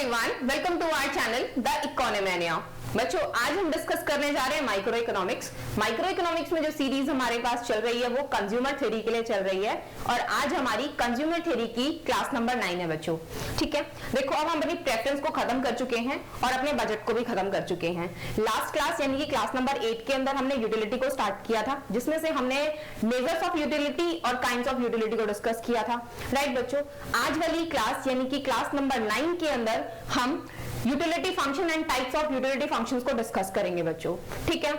Everyone, welcome to our channel the Economia. बच्चों, आज हम डिस्कस करने जा रहे हैं माइक्रो इकोनॉमिक्स। माइक्रो इकोनॉमिक्स में जो सीरीज हमारे पास चल रही है वो कंज्यूमर थ्योरी के लिए चल रही है और आज हमारी कंज्यूमर थ्योरी की क्लास नंबर 9 है बच्चों। ठीक है, देखो अब हम अपनी प्रेफरेंस को खत्म कर चुके हैं और अपने बजट को भी खत्म कर चुके हैं। लास्ट क्लास यानी कि क्लास नंबर 8 के अंदर हमने यूटिलिटी को स्टार्ट किया था, जिसमें से हमने मेजर्स ऑफ यूटिलिटी और काइंड्स ऑफ यूटिलिटी को डिस्कस किया था। राइट बच्चों, आज वाली क्लास यानी कि क्लास नंबर 9 के अंदर हम utility function and types of utility functions को डिस्कस करेंगे बच्चों। ठीक है,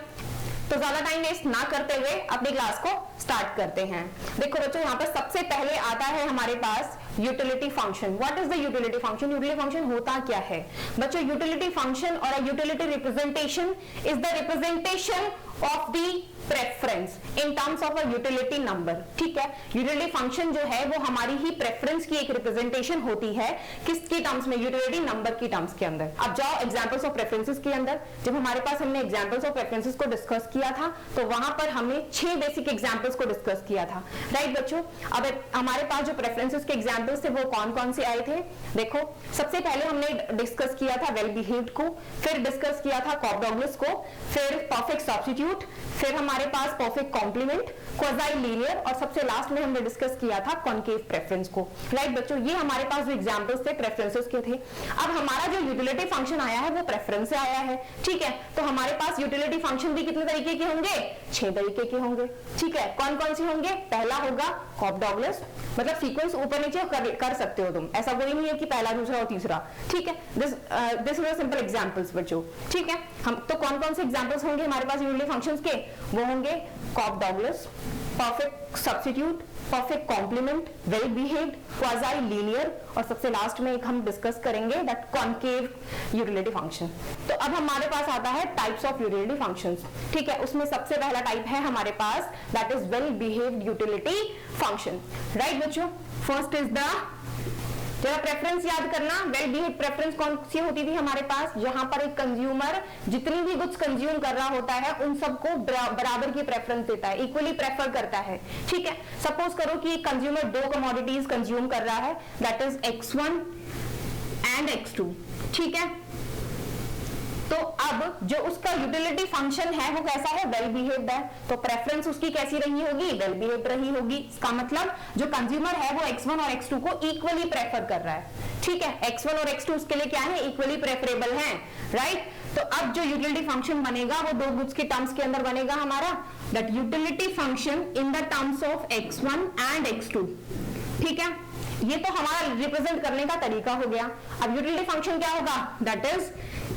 तो ज्यादा टाइम वेस्ट ना करते हुए अपनी क्लास को स्टार्ट करते हैं। देखो बच्चों, यहाँ पर सबसे पहले आता है हमारे पास utility function. What is the utility function? Utility function होता क्या है बच्चों? यूटिलिटी फंक्शन और utility representation is the representation of the preference in terms of a utility number. ठीक है, यूटिलिटी फंक्शन जो है वो हमारी ही प्रेफरेंस की एक रिप्रेजेंटेशन होती है। किसकी टर्म्स में? यूटिलिटी नंबर की टर्म्स के अंदर। अब जाओ एग्जांपल्स ऑफ प्रेफरेंसेस के अंदर। जब हमारे पास हमने एग्जांपल्स ऑफ प्रेफरेंसेस को डिस्कस किया था तो वहां पर हमने 6 बेसिक एग्जांपल्स को डिस्कस किया था। राइट बच्चों, अब हमारे पास जो प्रेफरेंसेस के एग्जांपल्स थे वो कौन कौन से आए थे? देखो, सबसे पहले हमने डिस्कस किया था वेल बिहेव्ड को, फिर डिस्कस किया था कॉफ-डॉगलस को, फिर परफेक्ट सब्स्टिट्यूट, फिर हमारे पास परफेक्ट कॉम्प्लीमेंट, क्वाज़ी लीनियर और सबसे लास्ट में हमने डिस्कस किया था कॉनकेव प्रेफरेंस को। राइट बच्चों, ये हमारे पास जो एग्जांपल्स थे प्रेफरेंसेस के थे। अब हमारा जो यूटिलिटी फंक्शन आया है वो प्रेफरेंस से आया है। ठीक है, तो हमारे पास यूटिलिटी फंक्शन भी कितने तरीके के होंगे? 6 तरीके के होंगे। ठीक है, कौन कौन से होंगे? पहला होगा कॉफ-डॉगलस, मतलब सीक्वेंस ऊपर नीचे कर सकते हो तुम, ऐसा कोई नहीं है कि पहला दूसरा और तीसरा। ठीक है, दिस इज सिंपल एग्जांपल्स बच्चों। ठीक है, हम तो कौन कौन से एग्जांपल्स होंगे हमारे पास यूटिलिटी फंक्शंस के? वो होंगे Cobb Douglas, perfect substitute, perfect complement, well behaved, quasi linear और सबसे लास्ट में एक हम डिस्कस करेंगे दैट कॉनकेव यूटिलिटी फंक्शन। तो अब हमारे पास आता है टाइप्स ऑफ यूटिलिटी फंक्शंस। ठीक है, उसमें सबसे पहला टाइप है हमारे पास that is well behaved utility function. Right बच्चों, फर्स्ट इज द, जरा प्रेफरेंस याद करना। वेल बिहेव्ड प्रेफरेंस कौन सी होती थी हमारे पास? जहां पर एक कंज्यूमर जितनी भी गुड्स कंज्यूम कर रहा होता है उन सबको बराबर की प्रेफरेंस देता है, इक्वली प्रेफर करता है। ठीक है, सपोज करो कि कंज्यूमर 2 कमोडिटीज कंज्यूम कर रहा है, that is X1 and X2। ठीक है, तो अब जो उसका यूटिलिटी फंक्शन है वो कैसा है? वेल बिहेव्ड है। तो प्रेफरेंस उसकी कैसी रही होगी? वेल बिहेव्ड रही होगी। इसका मतलब जो कंज्यूमर है वो X1 और X2 को इक्वली प्रेफर कर रहा है। ठीक है, X1 और X2 उसके लिए क्या है? इक्वली प्रेफरेबल है। राइट, तो अब जो यूटिलिटी फंक्शन बनेगा वो 2 गुड्स के टर्म्स के अंदर बनेगा हमारा, that utility function in the terms of X1 and X2। ठीक है, ये तो हमारा रिप्रेजेंट करने का तरीका हो गया। अब यूटिलिटी फंक्शन क्या होगा? That is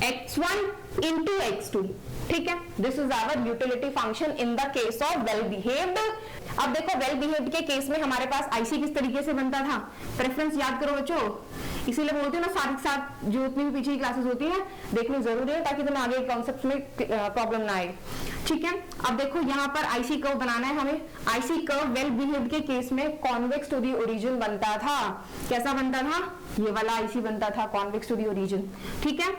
X1 into X2। ठीक है, this is our utility function in the case of well behaved. अब देखो, वेल बिहेव्ड के केस में हमारे पास आईसी किस तरीके से बनता था? प्रेफरेंस याद करो बच्चों, इसीलिए बोलते हैं ना साथ ही साथ जो उतनी भी पीछे की क्लासेस होती हैं देखनी जरूरी है ताकि तुम्हें आगे कॉन्सेप्ट में प्रॉब्लम ना आए। ठीक है, अब देखो यहाँ पर आईसी कर्व बनाना है हमें। आईसी कर्व वेल बिहेव्ड के केस में कॉन्वेक्स टू द ओरिजिन बनता था। कैसा बनता था? ये वाला आईसी बनता था, कॉन्वेक्स टू द ओरिजिन। ठीक है,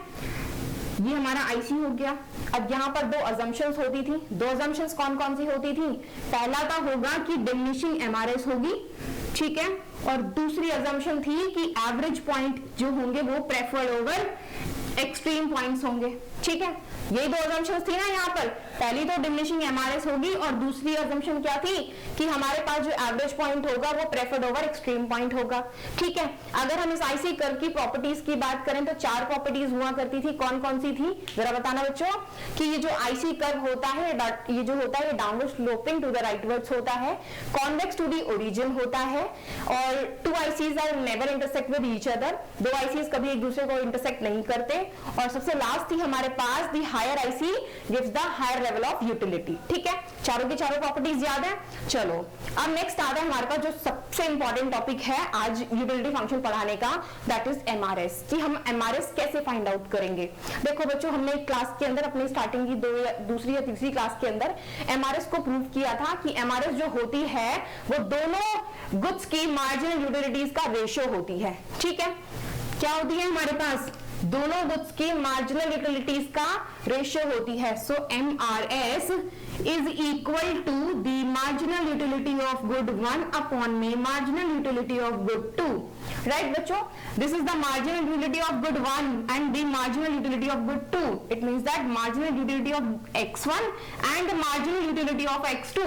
ये हमारा आईसी हो गया। अब यहाँ पर 2 अजम्पशंस होती थी। 2 अजम्पशंस कौन कौन सी होती थी? पहला तो होगा कि डिमिनिशिंग एमआरएस होगी। ठीक है, और दूसरी अजम्पशन थी कि एवरेज पॉइंट जो होंगे वो प्रेफर्ड ओवर एक्सट्रीम पॉइंट्स होंगे। ठीक है, ये 2 अजम्पशंस थी ना यहाँ पर। पहली तो डिमिनिशिंग एमआरएस होगी और दूसरी अजम्पशन क्या थी कि हमारे पास जो एवरेज पॉइंट होगा वो प्रेफर्ड ओवर एक्सट्रीम पॉइंट होगा। ठीक है, अगर हम इस आईसी कर्व की प्रॉपर्टीज की बात करें तो 4 प्रॉपर्टीज हुआ करती थी। कौन कौन सी थी जरा बताना बच्चों? कि ये जो आईसी कर्व होता है, ये जो होता है downward sloping to the rightwards होता है, कॉन्वेक्स टू द ओरिजिन होता है और 2 ICs are never intersect with each other. 2 ICs कभी एक दूसरे को इंटरसेक्ट नहीं करते। और सबसे लास्ट थी हमारे पास the higher IC gives the higher level of utility. ठीक है, चारों की चारों प्रॉपर्टीज याद है। चलो, अब नेक्स्ट आता है हमारे पास जो सबसे इंपॉर्टेंट टॉपिक है आज यूटिलिटी फंक्शन पढ़ाने का, दैट इज एमआरएस। कि हम एमआरएस कैसे फाइंड आउट करेंगे? देखो बच्चों, हमने क्लास के अंदर अपनी स्टार्टिंग की दूसरी या तीसरी क्लास के अंदर एमआरएस को प्रूव किया था कि एमआरएस जो होती है वो दोनों गुड्स की मार्जिनल यूटिलिटीज का रेशियो होती है। ठीक है, क्या होती है हमारे पास? दोनों गुड्स की मार्जिनल यूटिलिटीज का रेशियो होती है। सो MRS is equal to the marginal utility of good 1 upon में marginal utility of good 2, right बच्चों? This is the marginal utility of good 1 and the marginal utility of good 2. It means that marginal utility of x1 and the marginal utility of x2.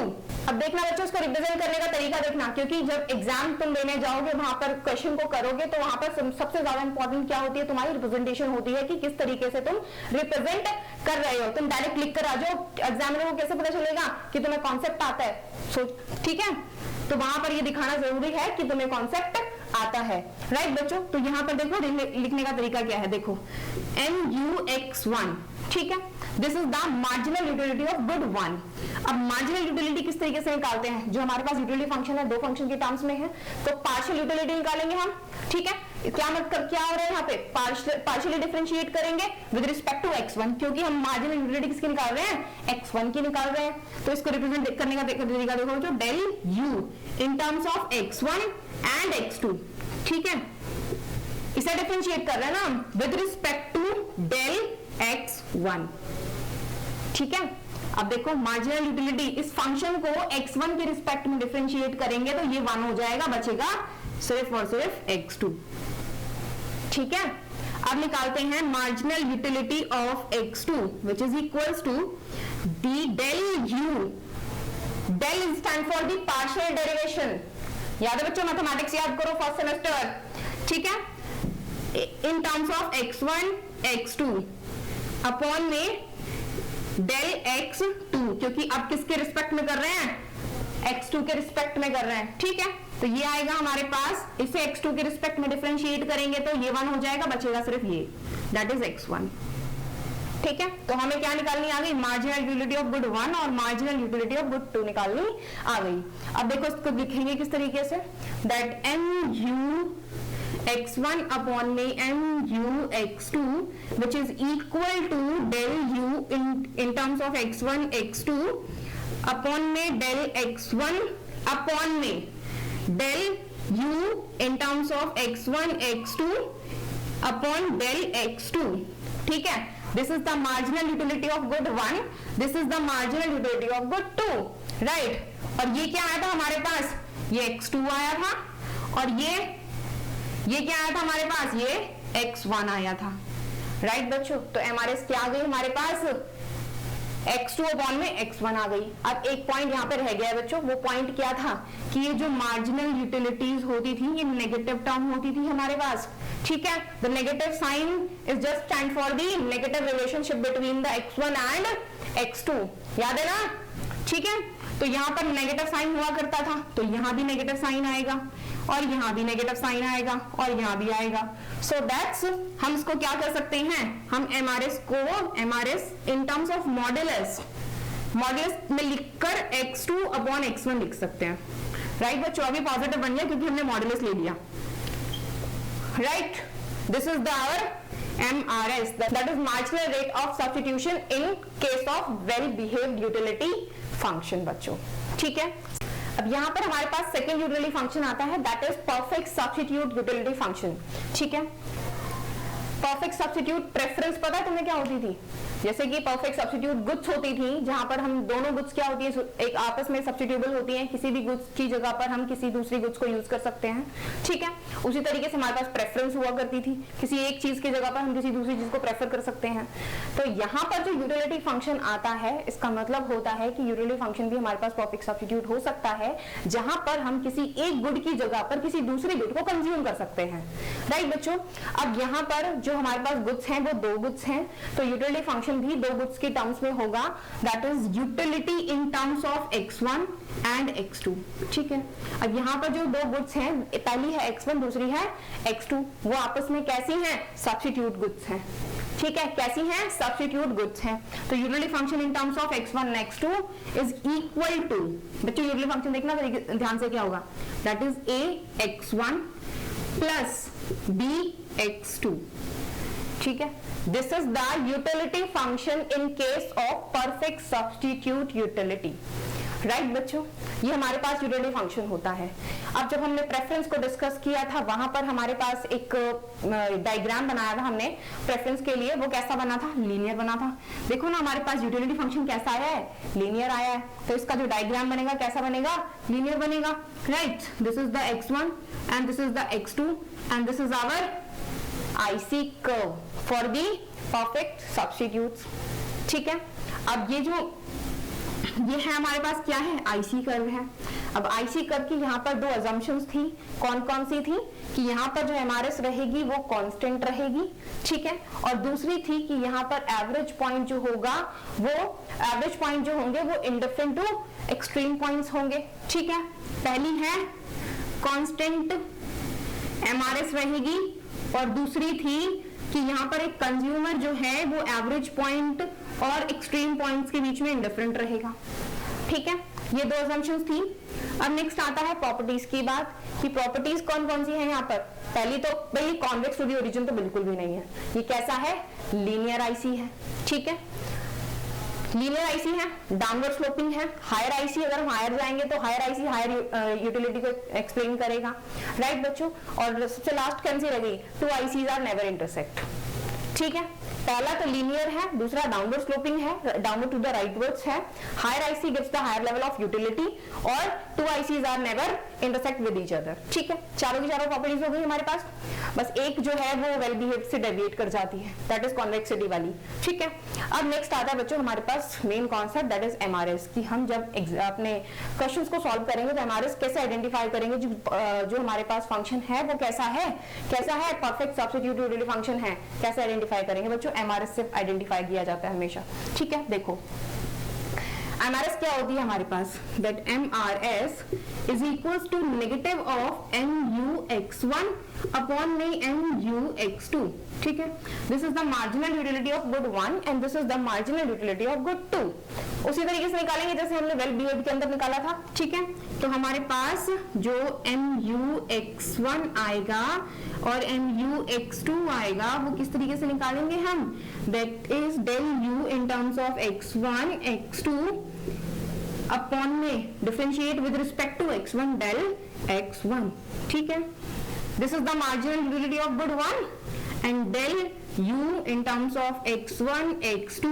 अब देखना बच्चों, इसको represent करने का तरीका देखना, क्योंकि जब एग्जाम तुम देने जाओगे वहां पर क्वेश्चन को करोगे तो वहां पर सबसे ज्यादा इंपॉर्टेंट क्या होती है, तुम्हारी रिप्रेजेंटेशन होती है कि किस तरीके से तुम रिप्रेजेंट कर रहे हो। तुम डायरेक्ट लिख कर आ जाओ, एग्जामिनर को कैसे पता चलेगा कि तुम्हें कॉन्सेप्ट आता है। सो ठीक है, तो वहां पर ये दिखाना जरूरी है कि तुम्हें कॉन्सेप्ट आता है, राइट बच्चों? तो यहाँ पर देखो लिखने का तरीका क्या है, देखो MUX1, ठीक है, this is the marginal utility of good 1। अब मार्जिनल यूटिलिटी किस तरीके से निकालते हैं, जो हमारे पास यूटिलिटी फंक्शन है दो फंक्शन के टर्म्स में है, तो पार्शियल यूटिलिटी निकालेंगे हम, ठीक है। क्या मतलब क्या हो रहा है यहाँ पे, पार्शियली डिफरेंशिएट करेंगे विद रिस्पेक्ट टू x1, क्योंकि हम मार्जिनल यूटिलिटी किसकी निकाल रहे हैं, x1 की निकाल रहे हैं। तो इसको रिप्रेजेंट करने का तरीका देखो, जो del u in terms of x1 and x2, ठीक है, इसे डिफरेंशिएट कर रहे हैं ना with respect to del x1, ठीक है। अब देखो मार्जिनल यूटिलिटी, इस फंक्शन को x1 के रिस्पेक्ट में डिफरेंशिएट करेंगे तो ये 1 हो जाएगा, बचेगा सिर्फ और सिर्फ x2, ठीक है। अब निकालते हैं marginal utility of x2 which is equals to the del u, del stand for the partial derivation, याद है बच्चों, मैथमेटिक्स याद करो फर्स्ट सेमेस्टर, ठीक है, इन terms of x1 x2 upon में डेल x2, क्योंकि अब किसके रिस्पेक्ट में कर रहे हैं, x2 के रिस्पेक्ट में कर रहे हैं, ठीक है। तो ये आएगा हमारे पास, इसे x2 के रिस्पेक्ट में डिफरेंशिएट करेंगे तो ये 1 हो जाएगा, बचेगा सिर्फ ये, दैट इज x1, ठीक है। तो हमें क्या निकालनी आ गई, मार्जिनल यूटिलिटी ऑफ गुड 1 और मार्जिनल यूटिलिटी ऑफ गुड 2 निकालनी आ गई। अब देखो इसको लिखेंगे किस तरीके से, दैट MUX1 अपॉन में MUX2 which is equal to del u in terms of x1 x2 upon में del x1 अपॉन में del u in terms of x1 x2 upon del x2, ठीक है। This is the marginal utility of good 1, this is the marginal utility of good 2, right। और ये क्या आया था हमारे पास, ये x2 आया था, और ये क्या आया था हमारे पास, ये x1 आया था, राइट बच्चों। तो MRS क्या आ गई हमारे पास, x2 अपॉन में x1 आ गई। अब एक पॉइंट यहाँ पे रह गया है बच्चों, वो पॉइंट क्या था कि ये जो मार्जिनल यूटिलिटीज होती थी ये नेगेटिव टर्म होती थी हमारे पास, ठीक है। The negative sign is just stand for the negative relationship between the x1 and x2, याद है ना, ठीक है। तो यहाँ पर नेगेटिव साइन हुआ करता था, तो यहाँ भी नेगेटिव साइन आएगा, और यहाँ भी नेगेटिव साइन आएगा, और यहाँ भी आएगा। सो दैट्स, हम इसको क्या कर सकते हैं, हम MRS in terms of modulus में लिखकर x2 अपॉन x1 लिख सकते हैं, राइट बच्चों। अभी पॉजिटिव बन गया क्योंकि हमने मॉड्यूलस ले लिया, right. This is our MRS, that is marginal rate of substitution in case of well behaved utility function बच्चों, ठीक है। अब यहाँ पर हमारे पास सेकेंड यूटिलिटी फंक्शन आता है, that is perfect substitute utility function, ठीक है। परफेक्ट सब्स्टिट्यूट प्रेफरेंस पता है तुम्हें क्या होती थी, जैसे कि परफेक्ट सब्स्टिट्यूट गुड्स होती थी, जहां पर हम दोनों गुड्स क्या होती है, एक आपस में सब्स्टिट्यूएबल होती हैं, किसी भी गुड्स की जगह पर हम किसी दूसरी गुड्स को यूज कर सकते हैं, ठीक है। उसी तरीके से हमारे पास प्रेफरेंस हुआ करती थी, किसी एक चीज की जगह पर हम किसी दूसरी चीज को प्रेफर कर सकते हैं। तो यहाँ पर जो यूटिलिटी फंक्शन आता है, इसका मतलब होता है कि यूटिलिटी फंक्शन भी हमारे पास परफेक्ट सब्स्टिट्यूट हो सकता है, जहां पर हम किसी एक गुड की जगह पर किसी दूसरी गुड को कंज्यूम कर सकते हैं, राइट बच्चों। अब यहाँ पर जो हमारे पास गुड्स हैं वो दो गुड्स हैं, तो यूटिलिटी फंक्शन भी दो गुड्स के टर्म्स में होगा, that is utility in terms of x1 and x2, ठीक है। अब यहाँ पर जो दो गुड्स हैं, पहली है x1 दूसरी है x2, वो आपस में कैसी हैं, सब्स्टिट्यूट गुड्स हैं, ठीक है। कैसी हैं, सब्स्टिट्यूट गुड्स हैं। तो utility function in terms of x1 and x2 is equal to, बच्चों यूटिलिटी फंक्शन देखना ध्यान से क्या होगा, that is a x1 plus b x2, ठीक है। This is the utility function in case of perfect substitute utility, right बच्चों, ये हमारे पास यूटिलिटी फंक्शन होता है। अब जब हमने प्रेफरेंस को डिस्कस किया था, वहां पर हमारे पास एक डायग्राम बनाया था हमने प्रेफरेंस के लिए। वो कैसा बना था? लीनियर बना था। देखो ना हमारे पास यूटिलिटी फंक्शन कैसा आया है? लीनियर आया है। तो इसका जो डायग्राम बनेगा कैसा बनेगा? लीनियर बनेगा। Right, this is the x1 and this is the x2 and this is our IC curve for the perfect substitutes. ठीक है, अब ये है हमारे पास क्या है? IC कर्व है। अब IC कर्व की यहाँ पर दो अजम्पशंस थी। कौन कौन सी थी? कि यहाँ पर जो MRS रहेगी वो कांस्टेंट रहेगी, ठीक है, और दूसरी थी कि यहाँ पर एवरेज पॉइंट जो होगा वो एवरेज पॉइंट जो होंगे वो इंडिफरेंट टू एक्सट्रीम पॉइंट्स होंगे। ठीक है, पहली है कांस्टेंट MRS रहेगी और दूसरी थी कि यहाँ पर एक कंज्यूमर जो है वो एवरेज पॉइंट और एक्सट्रीम पॉइंट्स के बीच में इंडिफरेंट रहेगा। ठीक है, ये दो असम्पशंस थी। अब नेक्स्ट आता है प्रॉपर्टीज की बात कि प्रॉपर्टीज कौन कौन सी है यहाँ पर। पहली तो भाई कॉन्वेक्स टू द ओरिजिन तो बिल्कुल भी नहीं है। ये कैसा है? लीनियर IC है। ठीक है, लीनियर IC है, डाउनवर्ड स्लोपिंग है। हायर IC, अगर हम हायर जाएंगे तो हायर IC हायर यूटिलिटी को एक्सप्लेन करेगा। राइट बच्चों, और सबसे लास्ट कौन सी रही? 2 ICs आर नेवर इंटरसेक्ट। ठीक है, पहला तो लीनियर है, दूसरा डाउनवर्ड स्लोपिंग है, डाउनवर्ड टू द राइटवर्ड्स है। Higher IC gives the higher level of utility और 2 ICs are never intersect with each other. ठीक है, चारों की चारों प्रॉपर्टीज हो गई हमारे पास। बस एक जो है वो वेल बिहेव्ड से डेविएट कर जाती है, दैट इज कॉन्वेक्सिटी वाली। ठीक है, अब नेक्स्ट आता है बच्चों हमारे पास main concept, that is MRS की हम जब अपने क्वेश्चंस को सॉल्व करेंगे तो MRS कैसे आइडेंटिफाई करेंगे? जो हमारे पास फंक्शन है वो कैसा है परफेक्ट सब्स्टिट्यूट यूटिलिटी फंक्शन है, कैसे आइडेंटिफाई करेंगे बच्चों? MRS से आइडेंटिफाई किया जाता है हमेशा। ठीक है, देखो MRS क्या होती है हमारे पास? That MRS is equals to negative of MUX1 upon में MUX2। ठीक है, this is the marginal utility of good 1 and this is the marginal utility of good 2। उसी तरीके से निकालेंगे जैसे हमने वेल बिहेव्ड के अंदर निकाला था। ठीक है, तो हमारे पास जो MUX1 आएगा और MUX2 आएगा वो किस तरीके से निकालेंगे हम? That is del U in terms of X1 X2 upon में differentiate with respect to X1 del X1। ठीक है, this is the marginal utility of good 1 and del U in terms of X1 X2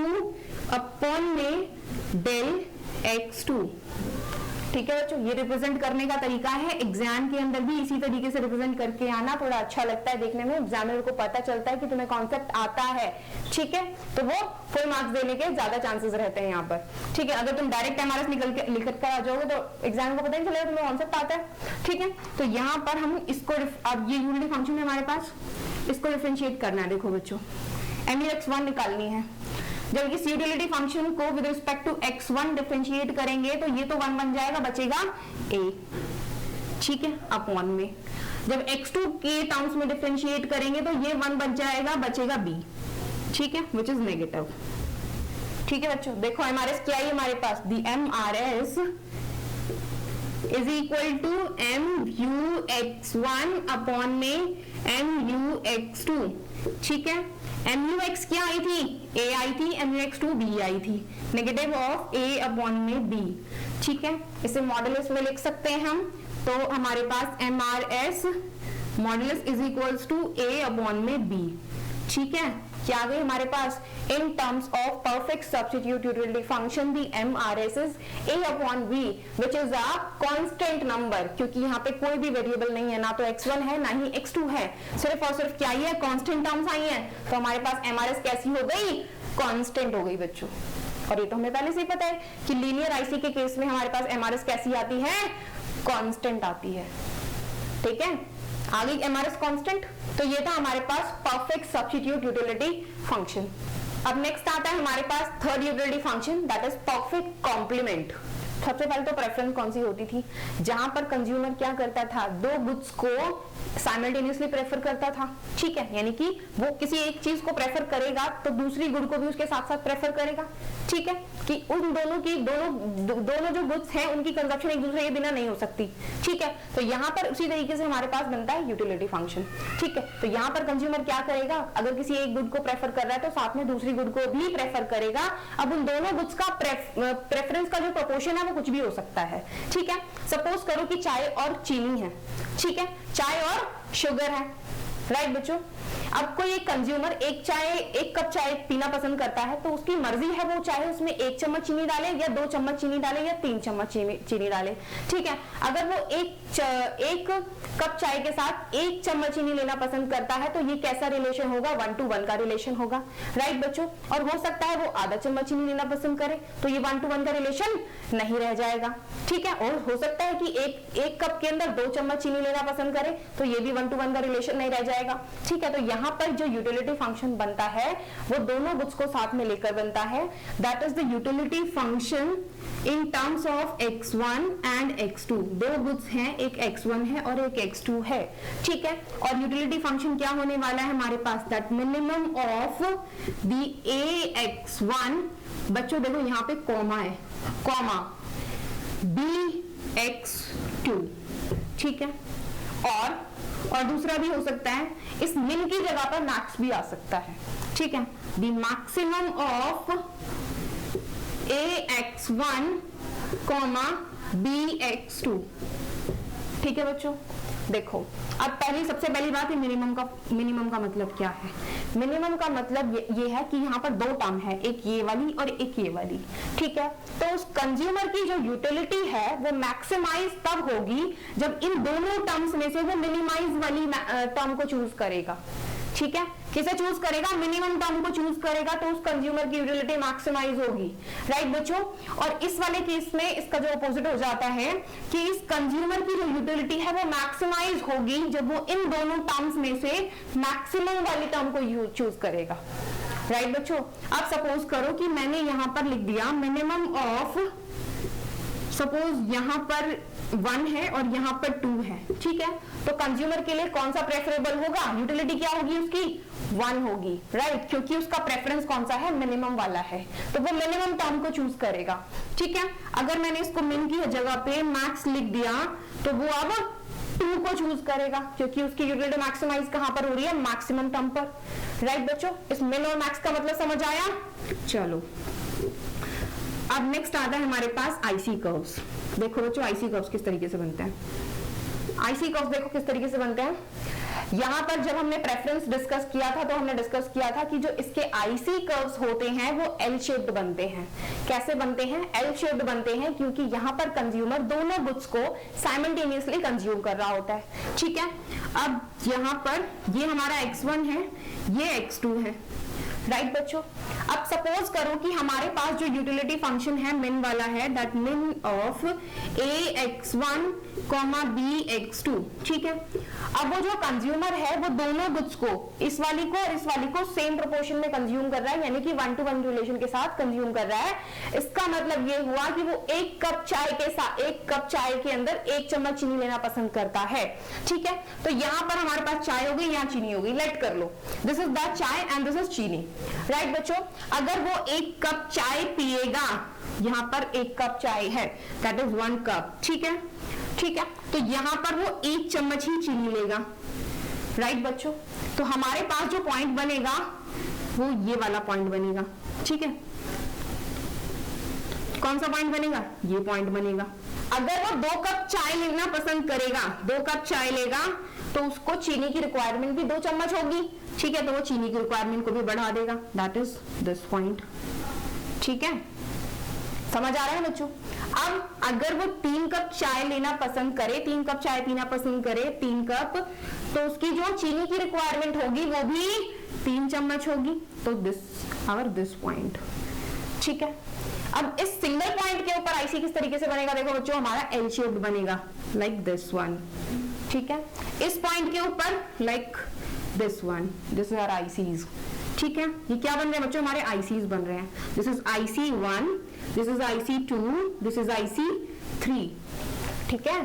upon में del X2। ठीक है बच्चों, ये represent करने का तरीका है। एग्जाम के अंदर भी इसी तरीके से रिप्रेजेंट करके आना थोड़ा अच्छा लगता है देखने में, एग्जामिनर को पता चलता है कि तुम्हें कॉन्सेप्ट आता है। ठीक है, तो वो फुल मार्क्स देने के ज्यादा चांसेस रहते हैं यहाँ पर। ठीक है, अगर तुम डायरेक्ट MRS लिख कर आ जाओगे तो एग्जाम को पता नहीं चलेगा तुम्हें कॉन्सेप्ट आता है। ठीक है, तो यहाँ पर हम इसको अब ये यूनिटी फंक्शन है हमारे पास, इसको डिफरेंशिएट करना है। देखो बच्चों, MUX1 निकालनी है। जब इस यूटिलिटी फंक्शन को with respect to X1 differentiate करेंगे तो ये तो 1 बन जाएगा, बचेगा A। ठीक है, अपॉन में जब X2 के टर्म्स में डिफरेंशिएट करेंगे तो ये 1 बच जाएगा, बचेगा B। ठीक है, विच इज नेगेटिव। ठीक है बच्चों, देखो MRS क्या है हमारे पास? The MRS is equal to MUX1 upon में MUX2। ठीक है, MUX क्या आई थी? A आई थी, MUX2 B आई थी, नेगेटिव ऑफ A अपॉन में B। ठीक है, इसे मॉडुलस में लिख सकते हैं हम। तो हमारे पास MRS modulus is equals to A upon में B। ठीक है, क्या आ गई हमारे पास? In terms of perfect substitute utility function the MRS is A upon B which is a constant number, क्योंकि यहाँ पे कोई भी वेरिएबल नहीं है, ना तो X1 है ना ही X2 है, सिर्फ और सिर्फ क्या ही है? कांस्टेंट टर्म्स आई हैं। तो हमारे पास MRS कैसी हो गई? कांस्टेंट हो गई बच्चों। और ये तो हमें पहले से ही पता है कि लीनियर IC के केस में हमारे पास MRS कैसी आती है? कांस्टेंट आती है। ठीक है, आ गई MRS कांस्टेंट। तो ये था हमारे पास परफेक्ट सब्स्टिट्यूट यूटिलिटी फंक्शन। अब नेक्स्ट आता है हमारे पास third utility function, that is perfect complement. सबसे पहले तो प्रेफरेंस कौन सी होती थी? जहां पर कंज्यूमर क्या करता था? दो गुड्स को साइमल्टेनियसली प्रेफर करता था। ठीक है, यानी कि वो किसी एक चीज को प्रेफर करेगा तो दूसरी गुड को भी उसके साथ साथ प्रेफर करेगा। ठीक है, कि उन दोनों जो गुड्स हैं उनकी कंजप्शन एक दूसरे के बिना नहीं हो सकती। ठीक है, तो यहाँ पर उसी तरीके से हमारे पास बनता है यूटिलिटी फंक्शन। ठीक है, तो यहाँ पर कंज्यूमर क्या करेगा? अगर किसी एक गुड को प्रेफर कर रहा है तो साथ में दूसरी गुड को भी प्रेफर करेगा। अब उन दोनों गुड्स का प्रेफरेंस का जो प्रोपोर्शन है वो कुछ भी हो सकता है, ठीक है। सपोज करो कि चाय और चीनी है, ठीक है, चाय और शुगर है, राइट बच्चों। अब कोई एक कंज्यूमर एक कप चाय पीना पसंद करता है, तो उसकी मर्जी है वो चाहे उसमें 1 चम्मच चीनी डाले या 2 चम्मच चीनी डाले या 3 चम्मच चीनी डाले, ठीक है। अगर वो एक कप चाय के साथ 1 चम्मच चीनी लेना पसंद करता है, तो ये कैसा रिलेशन होगा, 1 to 1 का रिलेशन होगा, राइट बच्चों। और हो सकता है वो आधा चम्मच चीनी लेना पसंद करे, तो ये 1 to 1 का रिलेशन नहीं रह जाएगा, ठीक है। और हो सकता है कि एक कप के अंदर 2 चम्मच चीनी लेना पसंद करे, तो ये भी 1 to 1 का रिलेशन नहीं रह जाएगा, ठीक है। तो यहाँ पर जो यूटिलिटी फंक्शन बनता है वो दोनों गुड्स को साथ में लेकर बनता है, that is the utility function in terms of x1 and x2। दो गुड्स हैं, एक x1 है और एक x2 है, ठीक है। और यूटिलिटी फंक्शन क्या होने वाला है हमारे पास, that minimum of the ax1, बच्चों देखो यहाँ पे कॉमा है, कॉमा bx2, ठीक है। और दूसरा भी हो सकता है, इस मिन की जगह पर मैक्स भी आ सकता है, ठीक है। The maximum of ax1, bx2, ठीक है बच्चों। देखो अब सबसे पहली बात है मिनिमम का मतलब क्या है। मिनिमम का मतलब ये है कि यहाँ पर 2 टर्म है, एक ये वाली और एक ये वाली, ठीक है। तो उस कंज्यूमर की जो यूटिलिटी है वो मैक्सिमाइज तब होगी जब इन दोनों टर्म्स में से वो मिनिमाइज वाली टर्म को चूज करेगा, ठीक है। किसे चूज करेगा, मिनिमम टर्म को चूज करेगा, तो उस कंज्यूमर की यूटिलिटी मैक्सिमाइज होगी, राइट बच्चों। और इस वाले केस में इसका जो अपोजिट हो जाता है कि इस कंज्यूमर की जो यूटिलिटी है वो मैक्सिमाइज होगी जब वो इन दोनों टर्म्स में से मैक्सिमम वाली टर्म को चूज करेगा, राइट बच्चों। अब सपोज करो कि मैंने यहां पर लिख दिया मिनिमम ऑफ, सपोज यहां पर 1 है और यहाँ पर 2 है, ठीक है। तो कंज्यूमर के लिए कौन सा प्रेफरेबल होगा, यूटिलिटी क्या होगी उसकी, 1 होगी, राइट, क्योंकि उसका प्रेफरेंस कौन सा है, मिनिमम वाला है, तो वो मिनिमम टर्म को चूज करेगा, ठीक है। अगर मैंने इसको मिन की जगह पे मैक्स लिख दिया तो वो अब 2 को चूज करेगा, क्योंकि उसकी यूटिलिटी मैक्सिमाइज कहां पर हो रही है, मैक्सिमम टर्म पर, राइट बच्चों। इस मिन और मैक्स का मतलब समझ आया। चलो अब नेक्स्ट आता है हमारे पास आईसी कर्व्स। देखो बच्चों आईसी कर्व्स किस तरीके से बनते हैं। आईसी कर्व्स देखो किस तरीके से बनते हैं। यहाँ पर जब हमने प्रेफरेंस डिस्कस किया था तो हमने डिस्कस किया था कि जो इसके आईसी कर्व्स होते हैं वो एल शेप्ड बनते हैं। कैसे बनते हैं, एल शेप्ड बनते हैं क्योंकि यहाँ पर कंज्यूमर दोनों गुड्स को साइमल्टेनियसली कंज्यूम कर रहा होता है, ठीक है। अब यहाँ पर ये हमारा x1 है, ये x2 है, राइट बच्चों। अब सपोज करो कि हमारे पास जो यूटिलिटी फंक्शन है मिन वाला है, दैट मिन ऑफ ax1, bx2, ठीक है। अब वो जो कंज्यूमर है वो दोनों गुड्स को, इस वाली को और इस वाली को सेम प्रोपोर्शन में कंज्यूम कर रहा है, यानी कि 1 to 1 रिलेशन के साथ कंज्यूम कर रहा है। इसका मतलब ये हुआ कि वो 1 कप चाय के अंदर 1 चम्मच चीनी लेना पसंद करता है, ठीक है। तो यहाँ पर हमारे पास चाय हो गई, यहाँ चीनी हो गई, लेट कर लो, दिस इज द चाय एंड दिस इज चीनी, राइट बच्चों। अगर वो 1 कप चाय पिएगा, यहाँ पर 1 कप चाय है, दैट इज 1 कप, ठीक है, ठीक है। तो यहाँ पर वो 1 चम्मच ही चीनी लेगा, राइट बच्चों। तो हमारे पास जो पॉइंट बनेगा वो ये वाला पॉइंट बनेगा, ठीक है। कौन सा पॉइंट बनेगा, ये पॉइंट बनेगा। अगर वो 2 कप चाय लेना पसंद करेगा, 2 कप चाय लेगा, तो उसको चीनी की रिक्वायरमेंट भी 2 चम्मच होगी, ठीक है। तो वो चीनी की रिक्वायरमेंट को भी बढ़ा देगा, दैट इज दिस पॉइंट, ठीक है। समझ आ रहा है बच्चों। अब अगर वो 3 कप चाय लेना पसंद करे, 3 कप चाय पीना पसंद करे, 3 कप, तो उसकी जो चीनी की रिक्वायरमेंट होगी वो भी 3 चम्मच होगी, तो दिस पॉइंट, ठीक है। अब इस सिंगल पॉइंट के ऊपर आईसी किस तरीके से बनेगा, देखो बच्चों हमारा एल शेप्ड बनेगा, लाइक दिस वन, ठीक है। इस पॉइंट के ऊपर like this one, this are ICs, ठीक है। ये क्या बन रहे हैं बच्चों, हमारे आईसीज बन रहे हैं। This is IC1, this is IC2, this is IC3, ठीक है।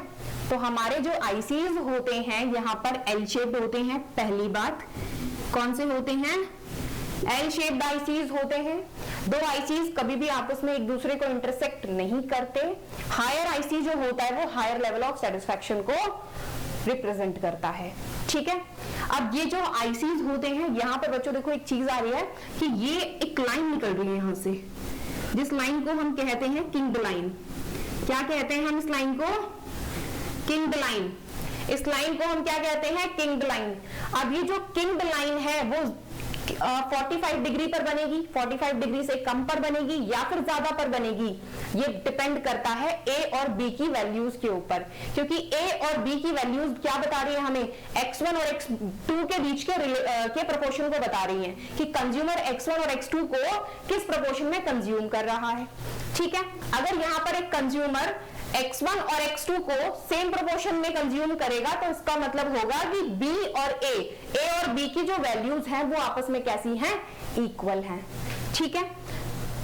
तो हमारे जो आईसीज होते हैं यहाँ पर एल शेप्ड होते हैं। पहली बात, कौन से होते हैं, एल शेप्ड आईसीज होते हैं। 2 आईसीज कभी भी आपस में एक दूसरे को इंटरसेक्ट नहीं करते। हायर आईसी जो होता है वो हायर लेवल ऑफ सेटिस्फैक्शन को रिप्रेजेंट करता है, ठीक है। अब ये जो आईसीज होते हैं, यहाँ पे बच्चों देखो एक चीज आ रही है कि ये एक लाइन निकल रही है यहाँ से, जिस लाइन को हम कहते हैं किंग लाइन, क्या कहते हैं हम इस लाइन को? किंग्ड लाइन। इस लाइन को हम क्या कहते हैं? किंग्ड लाइन। अब ये जो किंग्ड लाइन है वो 45 डिग्री पर बनेगी, 45 डिग्री से कम पर बनेगी या फिर ज्यादा पर बनेगी, ये डिपेंड करता है ए और बी की वैल्यूज के ऊपर, क्योंकि ए और बी की वैल्यूज क्या बता रही है हमें? x1 और x2 के बीच के प्रोपोर्शन को बता रही है कि कंज्यूमर x1 और x2 को किस प्रोपोर्शन में कंज्यूम कर रहा है। ठीक है, अगर यहां पर एक कंज्यूमर x1 और x2 को सेम प्रोपोर्शन में कंज्यूम करेगा तो इसका मतलब होगा कि b और a और b की जो वैल्यूज हैं वो आपस में कैसी हैं? इक्वल हैं। ठीक है,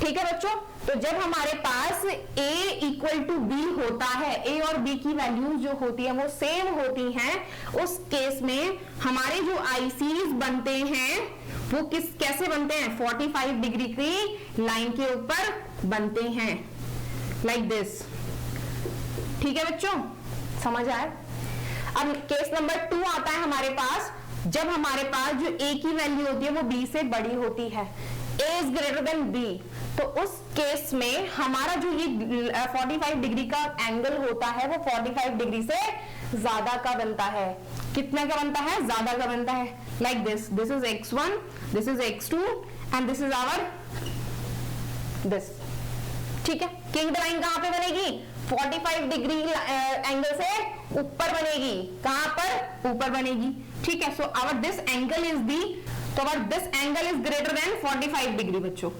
ठीक है बच्चों। तो जब हमारे पास a इक्वल टू b होता है, a और b की वैल्यूज जो होती है वो सेम होती हैं, उस केस में हमारे जो आईसीज बनते हैं वो कैसे बनते हैं? 45 डिग्री की लाइन के ऊपर बनते हैं, लाइक दिस। ठीक है बच्चों, समझ आया? अब केस नंबर 2 आता है हमारे पास, जब हमारे पास जो a की वैल्यू होती है वो b से बड़ी होती है, a is greater then b, तो उस केस में हमारा जो ये 45 डिग्री का एंगल होता है वो 45 डिग्री से ज्यादा का बनता है। कितने का बनता है? ज्यादा का बनता है, like this. This is x1, this is x2 and this is our this. ठीक है, किंग्ड लाइन कहां पे बनेगी? 45 डिग्री एंगल से ऊपर बनेगी। कहां पर? ऊपर बनेगी। ठीक है, so our this angle is the, तो our this angle is greater than 45 degree बच्चों,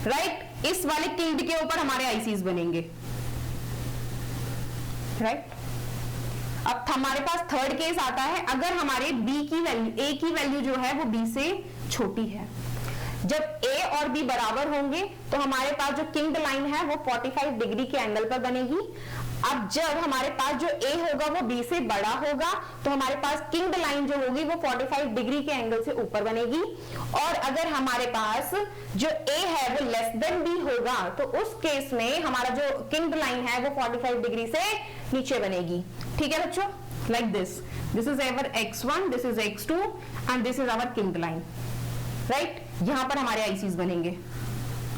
राइट? इस वाले किंग्ड के ऊपर हमारे आईसीज बनेंगे, राइट? अब हमारे पास थर्ड केस आता है, अगर हमारे बी की वैल्यू, ए की वैल्यू जो है वो बी से छोटी है। जब a और b बराबर होंगे तो हमारे पास जो किंग्ड लाइन है वो 45 डिग्री के एंगल पर बनेगी। अब जब हमारे पास जो a होगा वो b से बड़ा होगा तो हमारे पास किंग्ड लाइन जो होगी वो 45 डिग्री के एंगल से ऊपर बनेगी। और अगर हमारे पास जो a है वो लेस देन b होगा तो उस केस में हमारा जो किंग्ड लाइन है वो 45 डिग्री से नीचे बनेगी। ठीक है बच्चों, like this. This is our x1, this is x2 and this is our kinked line, right? यहां पर हमारे आईसीज बनेंगे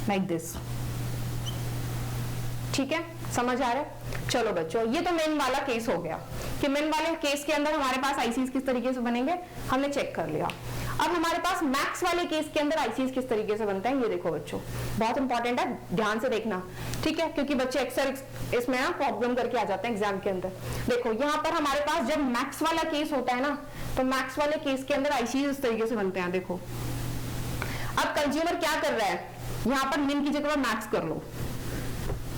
लाइक दिस। ठीक है, समझ आ रहा है? चलो बच्चों, ये तो मेन वाला केस हो गया कि मेन वाले केस के अंदर हमारे पास आईसीज किस तरीके से बनेंगे, हमने चेक कर लिया। अब हमारे पास मैक्स वाले केस के अंदर आईसीज किस तरीके से बनते हैं ये देखो बच्चों, बहुत इंपॉर्टेंट है, ध्यान से देखना। ठीक है, क्योंकि बच्चे अक्सर इसमें ना प्रॉब्लम करके आ जाते हैं एग्जाम के अंदर। देखो यहाँ पर हमारे पास जब मैक्स वाला केस होता है ना, तो मैक्स वाले केस के अंदर आईसीज इस तरीके से बनते हैं। देखो अब कंज्यूमर क्या कर रहा है, यहां पर मिन की जगह मैक्स कर लो।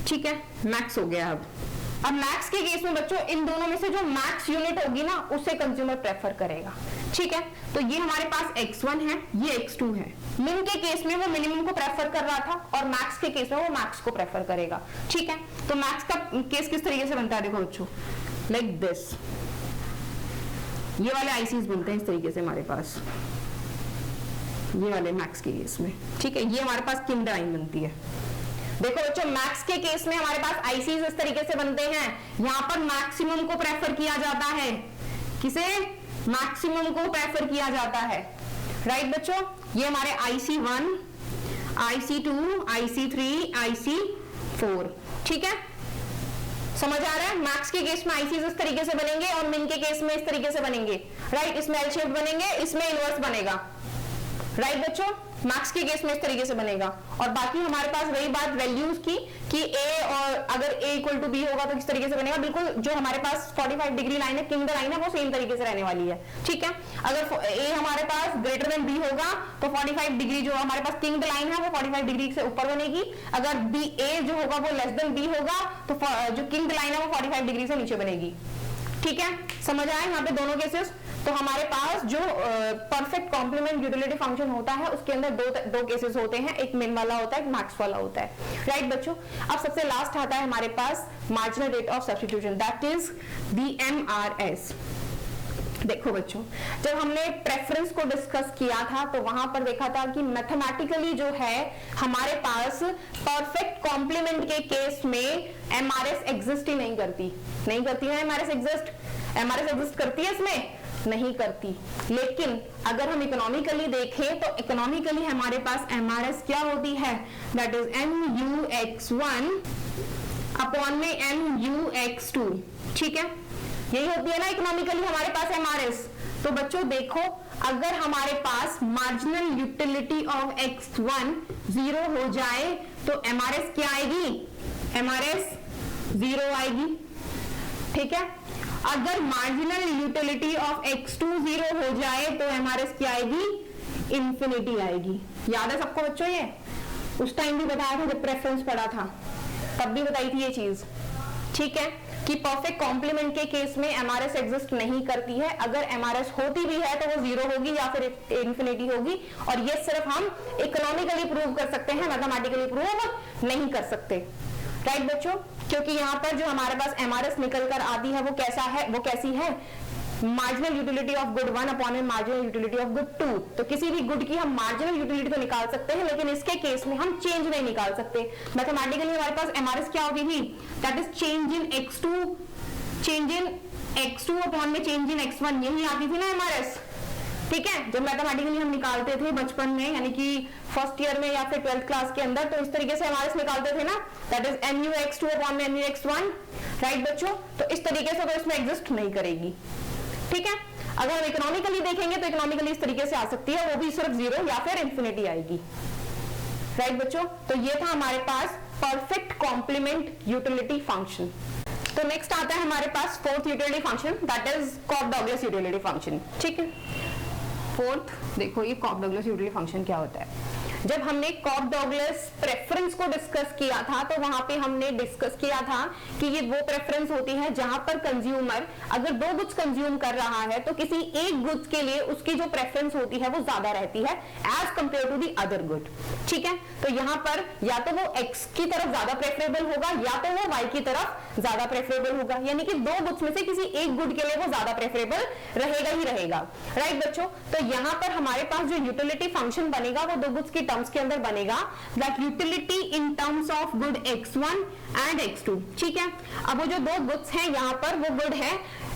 ठीक है, मैक्स हो गया। अब मैक्स के केस में बच्चों इन दोनों में से जो मैक्स यूनिट होगी ना उसे कंज्यूमर प्रेफर करेगा। ठीक है, तो ये हमारे पास x1 है, ये x2 है। मिन के केस में वो मिनिमम को प्रेफर कर रहा था और मैक्स के केस में वो मैक्स को प्रेफर करेगा। ठीक है, तो मैक्स का केस किस तरीके से बनता है देखो बच्चों, लाइक दिस। ये वाले आईसीज बनते हैं इस तरीके से हमारे पास, ये वाले मैक्स के केस में। ठीक है, ये हमारे पास किंग्ड लाइन बनती है। देखो बच्चों, मैक्स के केस में हमारे पास आईसीज इस तरीके से बनते हैं, यहां पर मैक्सिमम को प्रेफर किया जाता है। किसे? मैक्सिमम को प्रेफर किया जाता है, राइट बच्चों? ये हमारे IC1, IC2, IC3, IC4। ठीक है, समझ आ रहा है? मैक्स के केस में आईसीज इस तरीके से बनेंगे और मिन के केस में इस तरीके से बनेंगे, राइट? इसमें एल शेप बनेंगे, इसमें इनवर्स बनेगा, राइट बच्चों? मैक्स के केस में इस तरीके से बनेगा। और बाकी हमारे पास रही बात वैल्यूज की कि a और अगर a इक्वल टू b होगा तो किस तरीके से बनेगा, बिल्कुल जो हमारे पास 45 डिग्री लाइन है, किंग्ड लाइन है, वो सेम तरीके से रहने वाली है। ठीक है, अगर a हमारे पास ग्रेटर देन b होगा तो 45 डिग्री जो हमारे पास किंग्ड लाइन है वो 45 डिग्री से ऊपर बनेगी। अगर a जो होगा वो लेस देन b होगा तो जो किंग्ड लाइन है वो 45 डिग्री से नीचे बनेगी। ठीक है, समझ आए यहाँ पे दोनों केसेस? तो हमारे पास जो परफेक्ट कॉम्प्लीमेंट यूटिलिटी फंक्शन होता है उसके अंदर दो केसेस होते हैं, एक मिन वाला होता है, एक मैक्स वाला होता है, राइट बच्चों? अब सबसे लास्ट आता है हमारे पास marginal rate of substitution, that is the MRS। देखो बच्चों, जब हमने प्रेफरेंस को डिस्कस किया था तो वहां पर देखा था कि मैथमेटिकली जो है हमारे पास परफेक्ट कॉम्प्लीमेंट के केस में MRS एग्जिस्ट ही नहीं करती है। MRS एग्जिस्ट करती है इसमें? नहीं करती। लेकिन अगर हम इकोनॉमिकली देखें तो इकोनॉमिकली हमारे पास MRS क्या होती है, दैट इज MUX1 अपॉन में MUX2, ठीक है, यही होती है ना इकोनॉमिकली हमारे पास MRS। तो बच्चों देखो, अगर हमारे पास मार्जिनल यूटिलिटी ऑफ X1 0 हो जाए तो MRS क्या आएगी? MRS 0 आएगी, ठीक है। अगर मार्जिनल यूटिलिटी ऑफ X2 0 हो जाए तो MRS क्या आएगी? इंफिनिटी आएगी। याद है सबको बच्चों? ये उस टाइम भी बताया था जब प्रेफरेंस पढ़ा था, तब भी बताई थी ये चीज, ठीक है, कि परफेक्ट कॉम्प्लीमेंट के केस में MRS एग्जिस्ट नहीं करती है। अगर MRS होती भी है तो वो 0 होगी या फिर इंफिनिटी होगी, और ये सिर्फ हम इकोनॉमिकली प्रूव कर सकते हैं, मैथमेटिकली प्रूव नहीं कर सकते, राइट बच्चों। क्योंकि यहाँ पर जो हमारे पास MRS निकल कर आती है वो कैसा है, वो कैसी है? Marginal utility of good 1 upon marginal utility of good 2। तो किसी भी गुड की हम मार्जिनल यूटिलिटी तो निकाल सकते हैं, लेकिन इसके केस में हम चेंज नहीं निकाल सकते। मैथमेटिकली हमारे पास MRS क्या होती थी? That is change in X2 upon में चेंज इन X1, यही आती थी ना MRS, ठीक है। जब मैथमेटिकली हम निकालते थे बचपन में, यानी कि फर्स्ट ईयर में या फिर 12th क्लास के अंदर, तो इस तरीके से MRS निकालते थे ना, दैट इज MUX2 अपॉन में MUX1, राइट बच्चों। तो इस तरीके से तो इसमें एग्जिस्ट नहीं करेगी, ठीक है। अगर हम इकोनॉमिकली देखेंगे तो इकोनॉमिकली इस तरीके से आ सकती है, वो भी सिर्फ 0 या फिर इंफिनिटी आएगी, राइट बच्चों। तो ये था हमारे पास परफेक्ट कॉम्प्लीमेंट यूटिलिटी फंक्शन। तो नेक्स्ट आता है हमारे पास fourth utility function, that is Cobb Douglas utility function, ठीक है। फोर्थ देखो, ये कॉफ-डगलस यूटिलिटी फंक्शन क्या होता है? जब हमने कॉफ-डगलस प्रेफरेंस को डिस्कस किया था तो वहां पे हमने डिस्कस किया था कि ये वो प्रेफरेंस होती है जहां पर कंज्यूमर अगर 2 गुड्स कंज्यूम कर रहा है तो किसी एक गुड्स के लिए उसकी जो प्रेफरेंस होती है वो ज्यादा रहती है as compared to the other good, ठीक है। तो यहाँ पर या तो वो X की तरफ ज्यादा प्रेफरेबल होगा या तो वो Y की तरफ ज्यादा प्रेफरेबल होगा, यानी कि 2 गुड्स में से किसी एक गुड के लिए वो ज्यादा प्रेफरेबल रहेगा ही रहेगा, राइट बच्चों। तो यहाँ पर हमारे पास जो यूटिलिटी फंक्शन बनेगा वो 2 गुड्स की टर्म्स के अंदर बनेगा, that utility in terms of good X1 and X2, ठीक है। अब वो जो 2 गुड्स हैं यहाँ पर वो गुड है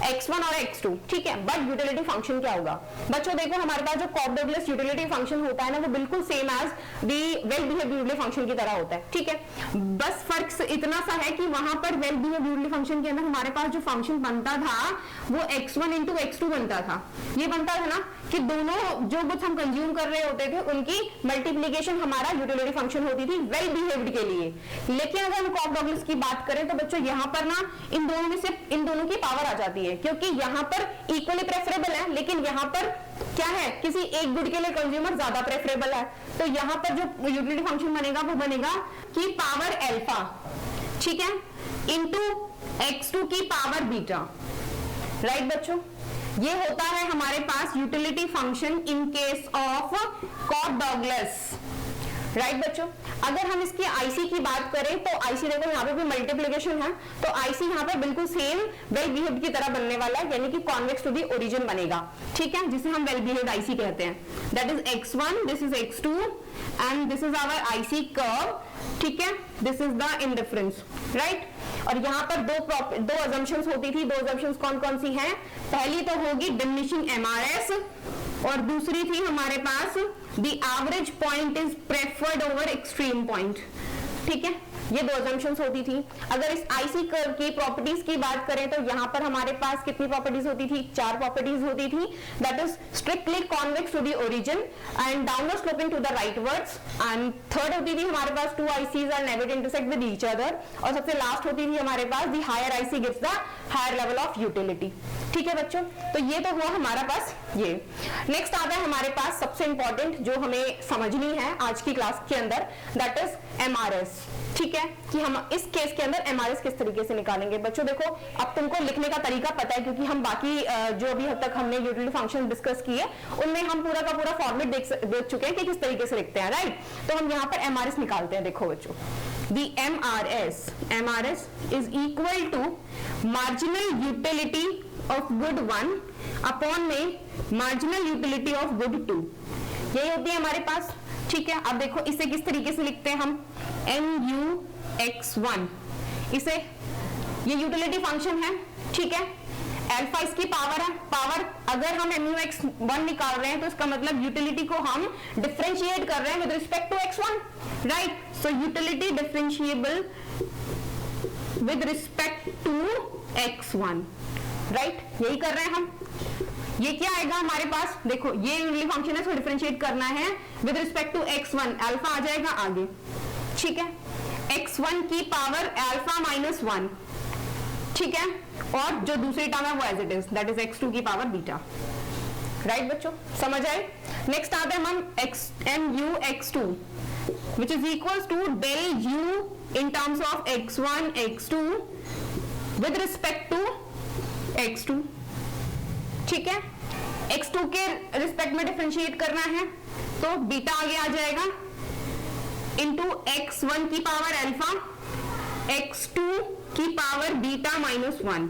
X1 और X2, ठीक है। बट यूटिलिटी फंक्शन क्या होगा बच्चों? देखो हमारे पास जो कॉफ-डगलस यूटिलिटी फंक्शन होता है ना, वो बिल्कुल same as the well behaved utility function की तरह होता है, ठीक है। बस फर्क इतना सा है कि वहां पर वेल बिहेव्ड यूटिलिटी फंक्शन के अंदर हमारे पास जो फंक्शन बनता था वो X1 इंटू X2 बनता था। ये बनता था ना कि दोनों जो गुड्स हम कंज्यूम कर रहे होते थे उनकी मल्टीप्लीकेशन हमारा यूटिलिटी फंक्शन होती थी वेल बिहेव्ड के लिए। लेकिन अगर हम कॉफ-डगलस की बात करें तो बच्चों यहाँ पर ना इन दोनों में से इन दोनों की पावर आ जाती है, क्योंकि यहाँ पर इक्वली प्रेफरेबल है, लेकिन यहाँ पर क्या है, किसी एक गुड के लिए कंज्यूमर ज्यादा प्रेफरेबल है। तो यहाँ पर जो यूटिलिटी फंक्शन बनेगा वो बनेगा कि पावर अल्फा, ठीक है, इंटू X2 की पावर बीटा, राइट बच्चों। ये होता है हमारे पास utility function in case of Cobb Douglas, right बच्चों। अगर हम इसकी आईसी की बात करें तो आईसी देखो यहाँ पे भी मल्टीप्लिकेशन है, तो आईसी यहाँ पे बिल्कुल सेम वेल बिहेव्ड की तरह बनने वाला है, यानी कि कॉन्वेक्स टू दी ओरिजिन बनेगा, ठीक है, जिसे हम वेल बिहेव्ड आईसी कहते हैं। That is X1, this is X2 and this is our IC curve, ठीक है, this is the indifference, right. और यहाँ पर दो अजम्पशंस होती थी। 2 अजम्पशंस कौन कौन सी हैं? पहली तो होगी डिमिनिशिंग MRS और दूसरी थी हमारे पास the average point is preferred over extreme point, ठीक है। ये 2 assumptions होती थी। अगर इस आईसी कर्व की प्रॉपर्टीज की बात करें तो यहाँ पर हमारे पास कितनी प्रॉपर्टीज होती थी? 4 प्रॉपर्टीज होती थी। That is strictly convex to the origin and downward sloping to the rightwards, and third होती थी हमारे पास 2 ICs are never intersect with each other, और सबसे लास्ट होती थी हमारे पास the higher IC gives the higher level of utility, ठीक है बच्चों। तो ये तो हुआ हमारा पास ये। नेक्स्ट आता है हमारे पास सबसे इंपॉर्टेंट जो हमें समझनी है आज की क्लास के अंदर, दैट इज MRS, ठीक है, कि हम इस केस के अंदर MRS किस तरीके से निकालेंगे। बच्चों देखो अब तुमको लिखने का तरीका पता है, क्योंकि हम बाकी जो अभी हद तक हमने यूटिलिटी फंक्शन डिस्कस किए उनमें हम पूरा का पूरा फॉर्मेट देख चुके हैं कि किस तरीके से लिखते हैं, राइट। तो हम यहाँ पर MRS निकालते हैं। देखो बच्चों, the MRS is equal to marginal utility of good 1 upon में marginal utility of good 2, यही होती है हमारे पास, ठीक है। अब देखो इसे किस तरीके से लिखते हैं हम, MUX1, इसे ये यूटिलिटी फंक्शन है, ठीक है। अल्फा इसकी पावर है, पावर अगर हम MUX1 निकाल रहे हैं तो इसका मतलब यूटिलिटी को हम डिफरेंशिएट कर रहे हैं with respect to X1, right. So utility differentiable with respect to x1, right, यही कर रहे हैं हम। ये क्या आएगा हमारे पास, देखो ये यूनिटरी फंक्शन है, इसको डिफरेंशिएट करना है with respect to x1, alpha आ जाएगा आगे, ठीक है, x1 की पावर अल्फा माइनस 1, ठीक है, और जो दूसरी टर्म है वो as it is, that is x2 की पावर बीटा, राइट बच्चों, समझ आए। नेक्स्ट आते हैं हम mu x2 which is equals to del u in terms of x1 x2 with respect to x2, ठीक है, x2 के रिस्पेक्ट में डिफरेंशिएट करना है तो बीटा आगे आ जाएगा इंटू x1 की पावर अल्फा x2 की पावर बीटा माइनस 1,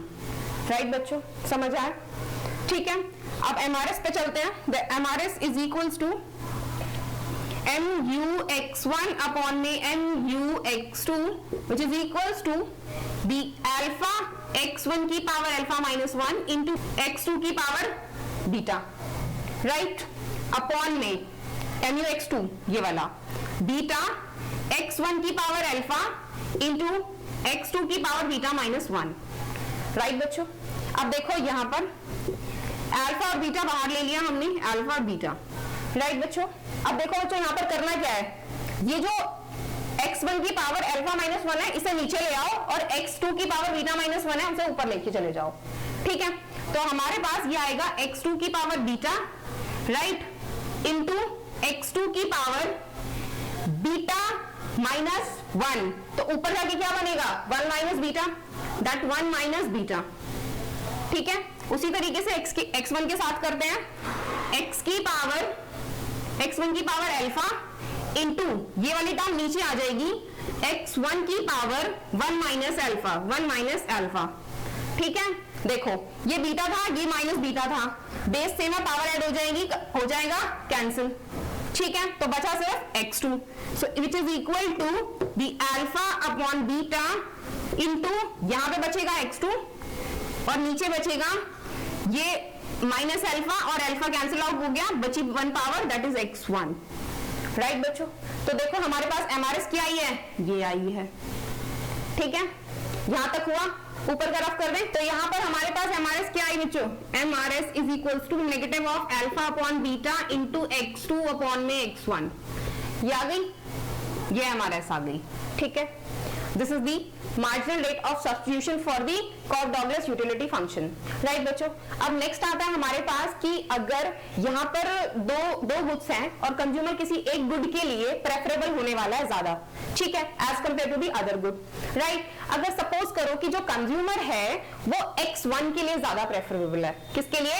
राइट बच्चों, समझ आया, ठीक है। अब MRS पे चलते हैं। The MRS is equals to mu x1 upon में mu x2 which is equals to b alpha x1 की power alpha minus 1 into x2 की पावर बीटा, राइट, अपॉन में mu x2 ये वाला बीटा x1 की पावर अल्फा इंटू x2 की power beta minus 1, right बच्चों। अब देखो यहां पर अल्फा और बीटा बाहर ले लिया हमने, अल्फा और बीटा, राइट बच्चों। अब देखो बच्चों यहाँ पर करना क्या है, ये जो x1 की पावर अल्फा माइनस 1 है इसे नीचे ले आओ और x2 की पावर बीटा माइनस 1 है उसे ऊपर लेके चले जाओ, ठीक है। तो हमारे पास ये आएगा x2 की power beta, right, into x2 की पावर बीटा माइनस 1, तो ऊपर जाके क्या बनेगा 1 minus beta, that 1 minus beta, ठीक है। उसी तरीके से x1 के साथ करते हैं, x1 की पावर अल्फा इंटू ये वाली टर्म नीचे आ जाएगी x1 की power 1 minus alpha, 1 minus alpha, ठीक है। देखो ये बीटा था, ये माइनस बीटा था, बेस से ना पावर ऐड हो जाएगी, हो जाएगा कैंसिल, ठीक है, तो बचा सिर्फ x2, so which is equal to the alpha upon beta into यहां पे बचेगा x2 और नीचे बचेगा ये माइनस अल्फा और अल्फा कैंसिल आउट हो गया, बची 1 power that is x1, right बच्चों। तो देखो हमारे पास MRS क्या आई है, ये आई है, ठीक है, यहां तक हुआ, ऊपर का रफ कर दें तो यहां पर हमारे पास MRS क्या आई बच्चों, MRS is equals to negative of alpha upon beta into x2 upon में x1, ये आ गई, ये MRS आ गई, ठीक है। This is the marginal rate of substitution for the Cobb-Douglas utility function, right बच्चों। अब नेक्स्ट आता है हमारे पास कि अगर यहाँ पर दो गुड्स हैं और कंज्यूमर किसी एक गुड के लिए प्रेफरेबल होने वाला है ज्यादा, ठीक है, as compared to the other good, right. अगर सपोज करो कि जो कंज्यूमर है वो x1 के लिए ज्यादा प्रेफरेबल है, किसके लिए,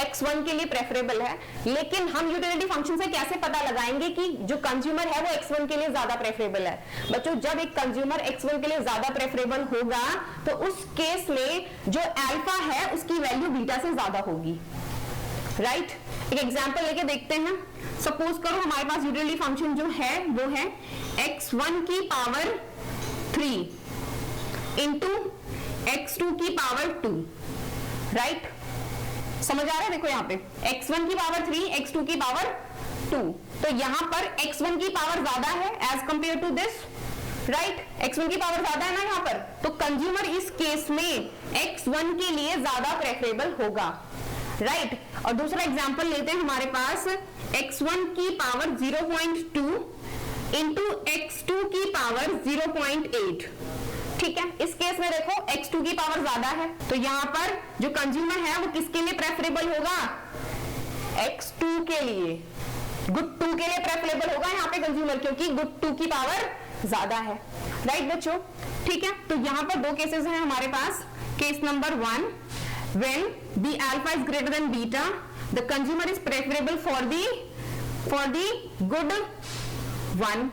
x1 के लिए प्रेफरेबल है, लेकिन हम यूटिलिटी फंक्शन से कैसे पता लगाएंगे कि जो कंज्यूमर है वो x1 के लिए ज्यादा प्रेफरेबल है बच्चों। जब एक कंज्यूमर x1 के लिए ज्यादा प्रेफरेबल होगा तो उस केस में जो अल्फा है उसकी वैल्यू बीटा से ज्यादा होगी, राइट। एक एग्जांपल लेके देखते हैं। सपोज करो हमारे पास यूटिलिटी फंक्शन जो है वो है x1 की पावर 3 इंटू x2 की पावर 2, राइट, समझ आ रहा है। देखो यहाँ पे x1 की पावर 3 x2 की पावर 2, तो यहाँ पर x1 की पावर ज्यादा है as compared to this, right, x1 की पावर ज्यादा है ना यहाँ पर, तो कंज्यूमर इस केस में x1 के लिए ज्यादा प्रेफरेबल होगा, राइट। और दूसरा एग्जांपल लेते हैं हमारे पास x1 की पावर 0.2 इंटू x2 की पावर 0.8, ठीक है। इस केस में देखो x2 की पावर ज्यादा है तो यहाँ पर जो कंज्यूमर है वो किसके लिए प्रेफरेबल होगा, x2 के लिए, गुड 2 के लिए प्रेफरेबल होगा यहाँ पे कंज्यूमर, क्योंकि गुड 2 की पावर ज्यादा है, राइट बच्चों, ठीक है। तो यहाँ पर दो केसेस हैं हमारे पास। Case number 1, when the alpha is greater than beta the consumer is preferable for the good one.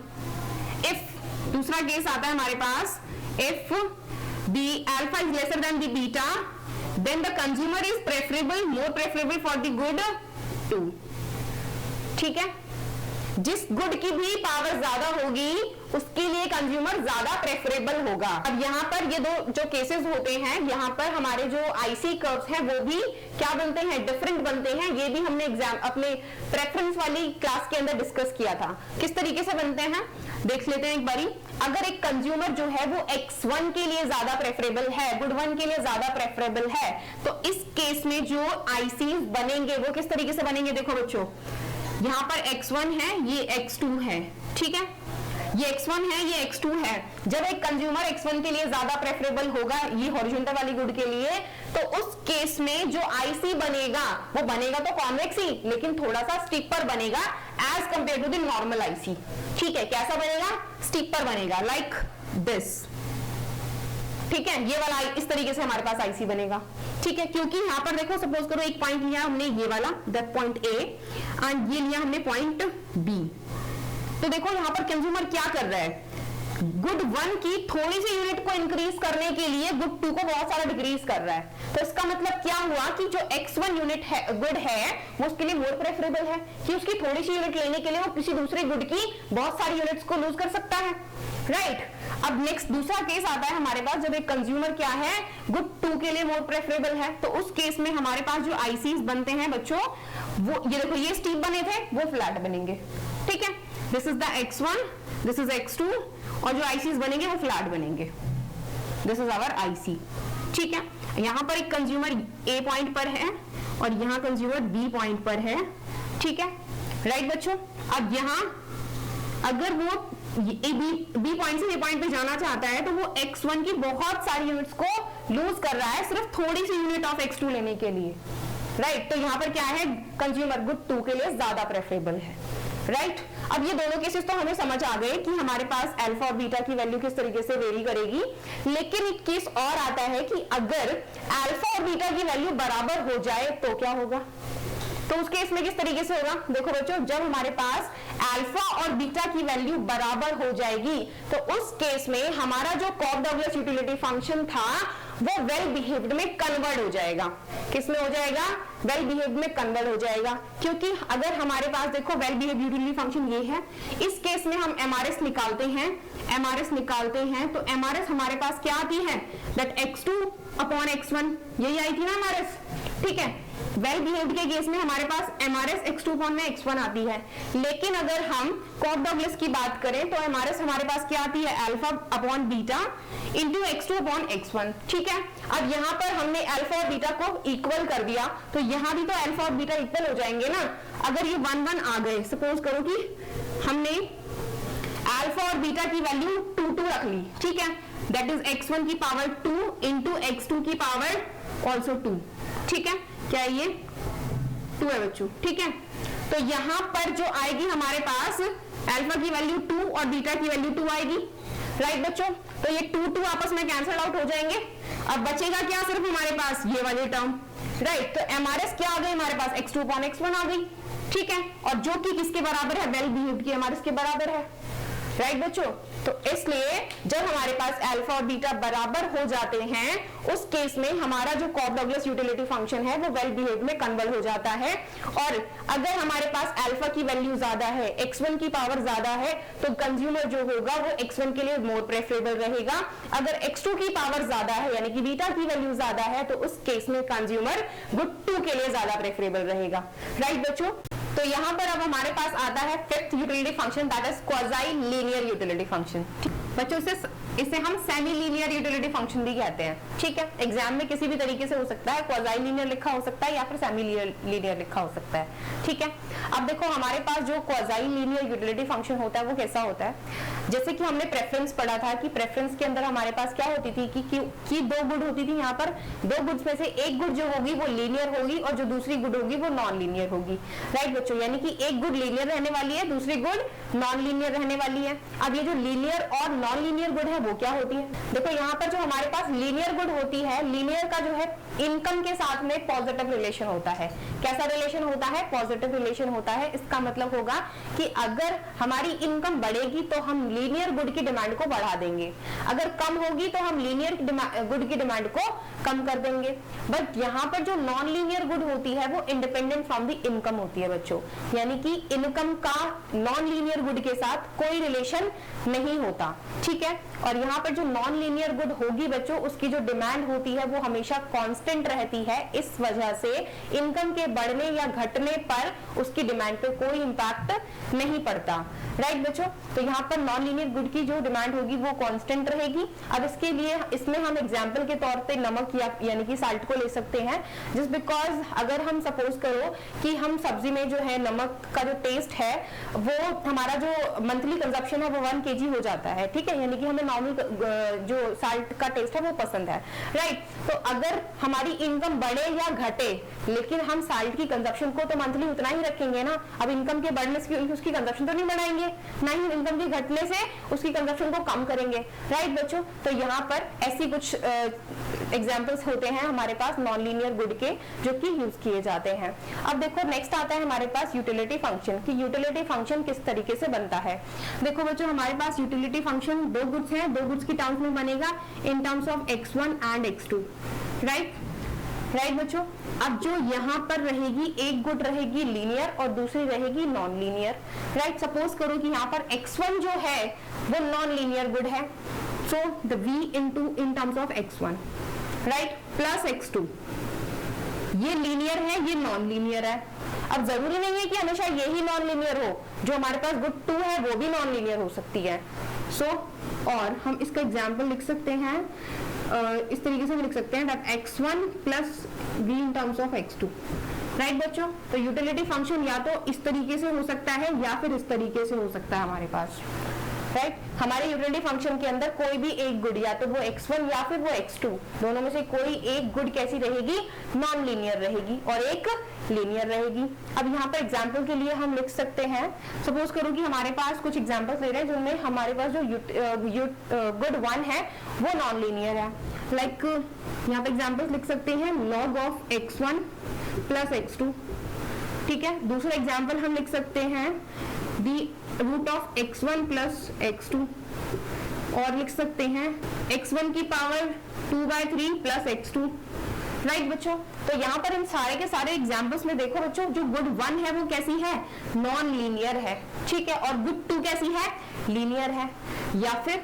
if दूसरा केस आता है हमारे पास, if the alpha is lesser than the beta then the consumer is more preferable for the good 2, ठीक है। जिस good की भी power ज्यादा होगी उसके लिए कंज्यूमर ज्यादा प्रेफरेबल होगा। अब यहाँ पर ये दो जो केसेस होते हैं, यहाँ पर हमारे जो आईसी कर्व्स हैं वो भी क्या बनते हैं, डिफरेंट बनते हैं। ये भी हमने एग्जाम अपने प्रेफरेंस वाली क्लास के अंदर डिस्कस किया था। किस तरीके से बनते हैं देख लेते हैं एक बारी। अगर एक कंज्यूमर जो है वो X1 के लिए ज्यादा प्रेफरेबल है, गुड 1 के लिए ज्यादा प्रेफरेबल है, तो इस केस में जो आईसी बनेंगे वो किस तरीके से बनेंगे, देखो बच्चों, यहाँ पर X1 है, ये X2 है, ठीक है, ये X1 है, ये X2 है। जब एक कंज्यूमर X1 के लिए ज्यादा प्रेफरेबल होगा ये हॉरिजॉन्टल वाली गुड के लिए, तो उस केस में जो आईसी बनेगा वो बनेगा तो कॉन्वेक्स ही, लेकिन थोड़ा सा स्टिपर बनेगा as compared to the normal IC. ठीक है, कैसा बनेगा, स्टिपर बनेगा, लाइक दिस। ठीक है, ये वाला इस तरीके से हमारे पास आईसी बनेगा। ठीक है, क्योंकि यहाँ पर देखो सपोज करो एक पॉइंट लिया हमने ये वाला, दैट पॉइंट ए, एंड ये लिया हमने पॉइंट बी। तो देखो यहाँ पर कंज्यूमर क्या कर रहा है, गुड 1 की थोड़ी सी यूनिट को इंक्रीज करने के लिए गुड 2 को बहुत सारा डिक्रीज कर रहा है। तो इसका मतलब क्या हुआ कि जो X1 यूनिट है, गुड है, वो उसके लिए मोर प्रेफरेबल है कि उसकी थोड़ी सी यूनिट लेने के लिए वो किसी दूसरे गुड की बहुत सारी यूनिट्स को लूज कर सकता है, राइट। अब नेक्स्ट दूसरा केस आता है हमारे पास, जब एक कंज्यूमर क्या है, गुड 2 के लिए मोर प्रेफरेबल है, तो उस केस में हमारे पास जो आईसीज बनते हैं बच्चों, वो ये देखो ये स्टीप बने थे वो फ्लैट बनेंगे। ठीक है, this is the X1, this is X2, और जो आईसीज बनेंगे वो फ्लैट बनेंगे। This is our IC. ठीक है, यहां पर एक कंज्यूमर ए पॉइंट पर है और यहां कंज्यूमर बी पॉइंट पर है। ठीक है, राइट बच्चों। अब यहां अगर वो बी पॉइंट से ए पॉइंट पे जाना चाहता है तो वो X1 की बहुत सारी यूनिट्स को लूज कर रहा है सिर्फ थोड़ी सी यूनिट ऑफ X2 लेने के लिए, राइट। तो यहां पर क्या है, कंज्यूमर गुड 2 के लिए ज्यादा प्रेफरेबल है, राइट। अब ये दोनों केसेस तो हमें समझ आ गए कि हमारे पास अल्फा और बीटा की वैल्यू किस तरीके से वेरी करेगी, लेकिन एक केस और आता है कि अगर अल्फा और बीटा की वैल्यू बराबर हो जाए तो क्या होगा। तो उस केस में किस तरीके से होगा, देखो बच्चों, जब हमारे पास अल्फा और बीटा की वैल्यू बराबर हो जाएगी तो उस केस में हमारा जो कॉफ-डगलस यूटिलिटी फंक्शन था वो वेल बिहेव्ड में कन्वर्ट हो जाएगा। किस में हो जाएगा, वेल बिहेव्ड में कन्वर्ट हो जाएगा। क्योंकि अगर हमारे पास देखो वेल बिहेव्ड यूटिलिटी फंक्शन ये है, इस केस में हम एमआरएस निकालते हैं, एमआरएस निकालते हैं तो एमआरएस हमारे पास क्या आती है, दैट X2 अपॉन X1, यही आई थी ना एमआरएस। ठीक है, वेल बिहेव्ड के केस में हमारे पास एमआरएस X2 अपॉन में X1 आती है, लेकिन अगर हम कॉफ-डगलस की बात करें तो एमआरएस हमारे पास क्या आती है, alpha upon beta into X2 upon X1। ठीक है, अब यहाँ पर हमने अल्फा और बीटा को इक्वल कर दिया तो यहाँ भी तो अल्फा और बीटा इक्वल हो जाएंगे ना। अगर ये 1-1 आ गए, सपोज करो कि हमने अल्फा और बीटा की वैल्यू 2-2 रख ली, ठीक है, दैट इज X1 की पावर 2 इंटू X2 की पावर ऑल्सो 2। ठीक है, क्या ये 2 है बच्चों। ठीक है, तो यहां पर जो आएगी हमारे पास अल्फा की वैल्यू 2 और बीटा की वैल्यू 2 आएगी, राइट बच्चों। तो ये 2-2 आपस में कैंसल आउट हो जाएंगे। अब बचेगा क्या, सिर्फ हमारे पास ये वाली टर्म, राइट। तो एमआरएस क्या आ गई हमारे पास, X2 अपॉन X1 आ गई। ठीक है, और जो कि किसके बराबर है, वेल बिहेव्ड की एमआरएस के बराबर है, राइट बच्चों। तो इसलिए जब हमारे पास अल्फा और बीटा बराबर हो जाते हैं उस केस में हमारा जो कॉफ-डगलस यूटिलिटी फंक्शन है वो वेल बिहेव्ड में कन्वर्ट हो जाता है। और अगर हमारे पास अल्फा की वैल्यू ज्यादा है, X1 की पावर ज्यादा है, तो कंज्यूमर जो होगा वो X1 के लिए मोर प्रेफरेबल रहेगा। अगर X2 की पावर ज्यादा है यानी कि बीटा की वैल्यू ज्यादा है तो उस केस में कंज्यूमर गुड 2 के लिए ज्यादा प्रेफरेबल रहेगा, राइट बच्चों। तो यहां पर अब हमारे पास आता है fifth utility function, that is quasi linear utility function. बच्चों इसे हम सेमी लीनियर यूटिलिटी फंक्शन भी कहते हैं। ठीक है, एग्जाम में किसी भी तरीके से हो सकता है, क्वाज़ी लीनियर लिखा हो सकता है या फिर सेमी लीनियर लिखा हो सकता है। ठीक है, अब देखो हमारे पास जो क्वाज़ी लीनियर यूटिलिटी फंक्शन होता है वो कैसा होता है, जैसे कि हमने प्रेफरेंस पढ़ा था कि प्रेफरेंस के अंदर हमारे पास क्या होती थी कि 2 गुड होती थी। यहाँ पर 2 गुड्स में से एक गुड जो होगी वो लीनियर होगी और जो दूसरी गुड होगी वो नॉन लीनियर होगी, राइट बच्चों। यानी कि एक गुड लीनियर रहने वाली है, दूसरी गुड नॉन लीनियर रहने वाली है। अब ये जो लीनियर और नॉन लीनियर गुड है वो क्या होती है? देखो यहाँ पर जो हमारे पास लीनियर गुड होती है, लीनियर का जो है इनकम के साथ में पॉजिटिव रिलेशन होता है। कैसा रिलेशन होता है? पॉजिटिव रिलेशन होता है। इसका मतलब होगा कि अगर हमारी इनकम बढ़ेगी तो हम लीनियर गुड की डिमांड को बढ़ा देंगे, अगर कम होगी तो हम लीनियर गुड की डिमांड को कम कर देंगे। बट यहाँ पर जो नॉन लीनियर गुड होती है वो इंडिपेंडेंट फ्रॉम द इनकम होती है बच्चों, यानी कि इनकम का नॉन लीनियर गुड के साथ कोई रिलेशन नहीं होता, ठीक है। और यहाँ पर जो नॉन लीनियर गुड होगी बच्चों, उसकी जो डिमांड होती है वो हमेशा कांस्टेंट रहती है। इस वजह से इनकम के बढ़ने या घटने पर उसकी डिमांड पे कोई इंपैक्ट नहीं पड़ता, राइट बच्चों। तो यहाँ पर नॉन लीनियर गुड की जो डिमांड होगी वो कांस्टेंट रहेगी। अब इसके लिए इसमें हम एग्जांपल के तौर पे नमक यानी कि साल्ट को ले सकते हैं, जस्ट बिकॉज अगर हम सपोज करो कि हम सब्जी में जो है नमक का जो टेस्ट है वो हमारा जो मंथली कंजप्शन है वो 1 kg हो जाता है, ठीक है, यानी कि हमें नॉर्मल जो साल्ट का टेस्ट है वो पसंद है, राइट। तो अगर हमारी इनकम बढ़े या घटे लेकिन हम साल्ट की कंजप्शन को तो मंथली उतना ही रखेंगे ना। अब इनकम के बढ़ने से उसकी कंजप्शन तो नहीं बढ़ाएंगे, ना ही इनकम के घटने से उसकी कंजप्शन को कम करेंगे, राइट बच्चों। तो यहाँ पर ऐसी कुछ एग्जाम्पल्स होते हैं हमारे पास नॉन लीनियर गुड के जो कि यूज किए जाते हैं। अब देखो नेक्स्ट आता है हमारे पास यूटिलिटी फंक्शन, कि यूटिलिटी फंक्शन किस तरीके से बनता है। देखो बच्चों हमारे पास यूटिलिटी फंक्शन दो गुड्स हैं, दो गुड्स की टर्म्स में बनेगा इन terms of x1 and x2, right बच्चों। अब जो यहाँ पर रहेगी, एक गुड रहेगी लीनियर और दूसरी रहेगी नॉन लीनियर, राइट। सपोज करो कि यहाँ पर x1 जो है वो नॉन लीनियर गुड है, so the v in terms of x1, right, plus x2, ये लीनियर है, ये नॉन लीनियर है। अब जरूरी नहीं है कि हमेशा यही नॉन लीनियर हो, जो हमारे पास गुड 2 है वो भी नॉन लीनियर हो सकती है। सो और हम इसका एग्जाम्पल लिख सकते हैं इस तरीके से लिख सकते हैं that x1 plus v in terms of x2, right बच्चों। तो यूटिलिटी फंक्शन या तो इस तरीके से हो सकता है या फिर इस तरीके से हो सकता है हमारे पास, राइट। हमारे यूटिलिटी फंक्शन के अंदर कोई भी एक गुड, या तो वो x1 या फिर वो x2, दोनों में से कोई एक गुड कैसी रहेगी? नॉन लीनियर रहेगी और एक लीनियर रहेगी। अब यहाँ पर एग्जाम्पल के लिए हम लिख सकते हैं, सपोज करो कि हमारे पास कुछ एग्जाम्पल्स ले रहे हैं जिनमें हमारे पास जो गुड 1 है वो नॉन लीनियर है। लाइक यहाँ पे एग्जाम्पल्स लिख सकते हैं log of x1 plus x2, ठीक है। दूसरा एग्जाम्पल हम लिख सकते हैं the root of x1 plus x2, और लिख सकते हैं x1 की पावर 2/3 प्लस x2, राइट बच्चों। तो यहाँ पर इन सारे के सारे एग्जाम्पल्स में देखो बच्चों, जो गुड 1 है वो कैसी है? नॉन लीनियर है, ठीक है, और गुड 2 कैसी है? लीनियर है। या फिर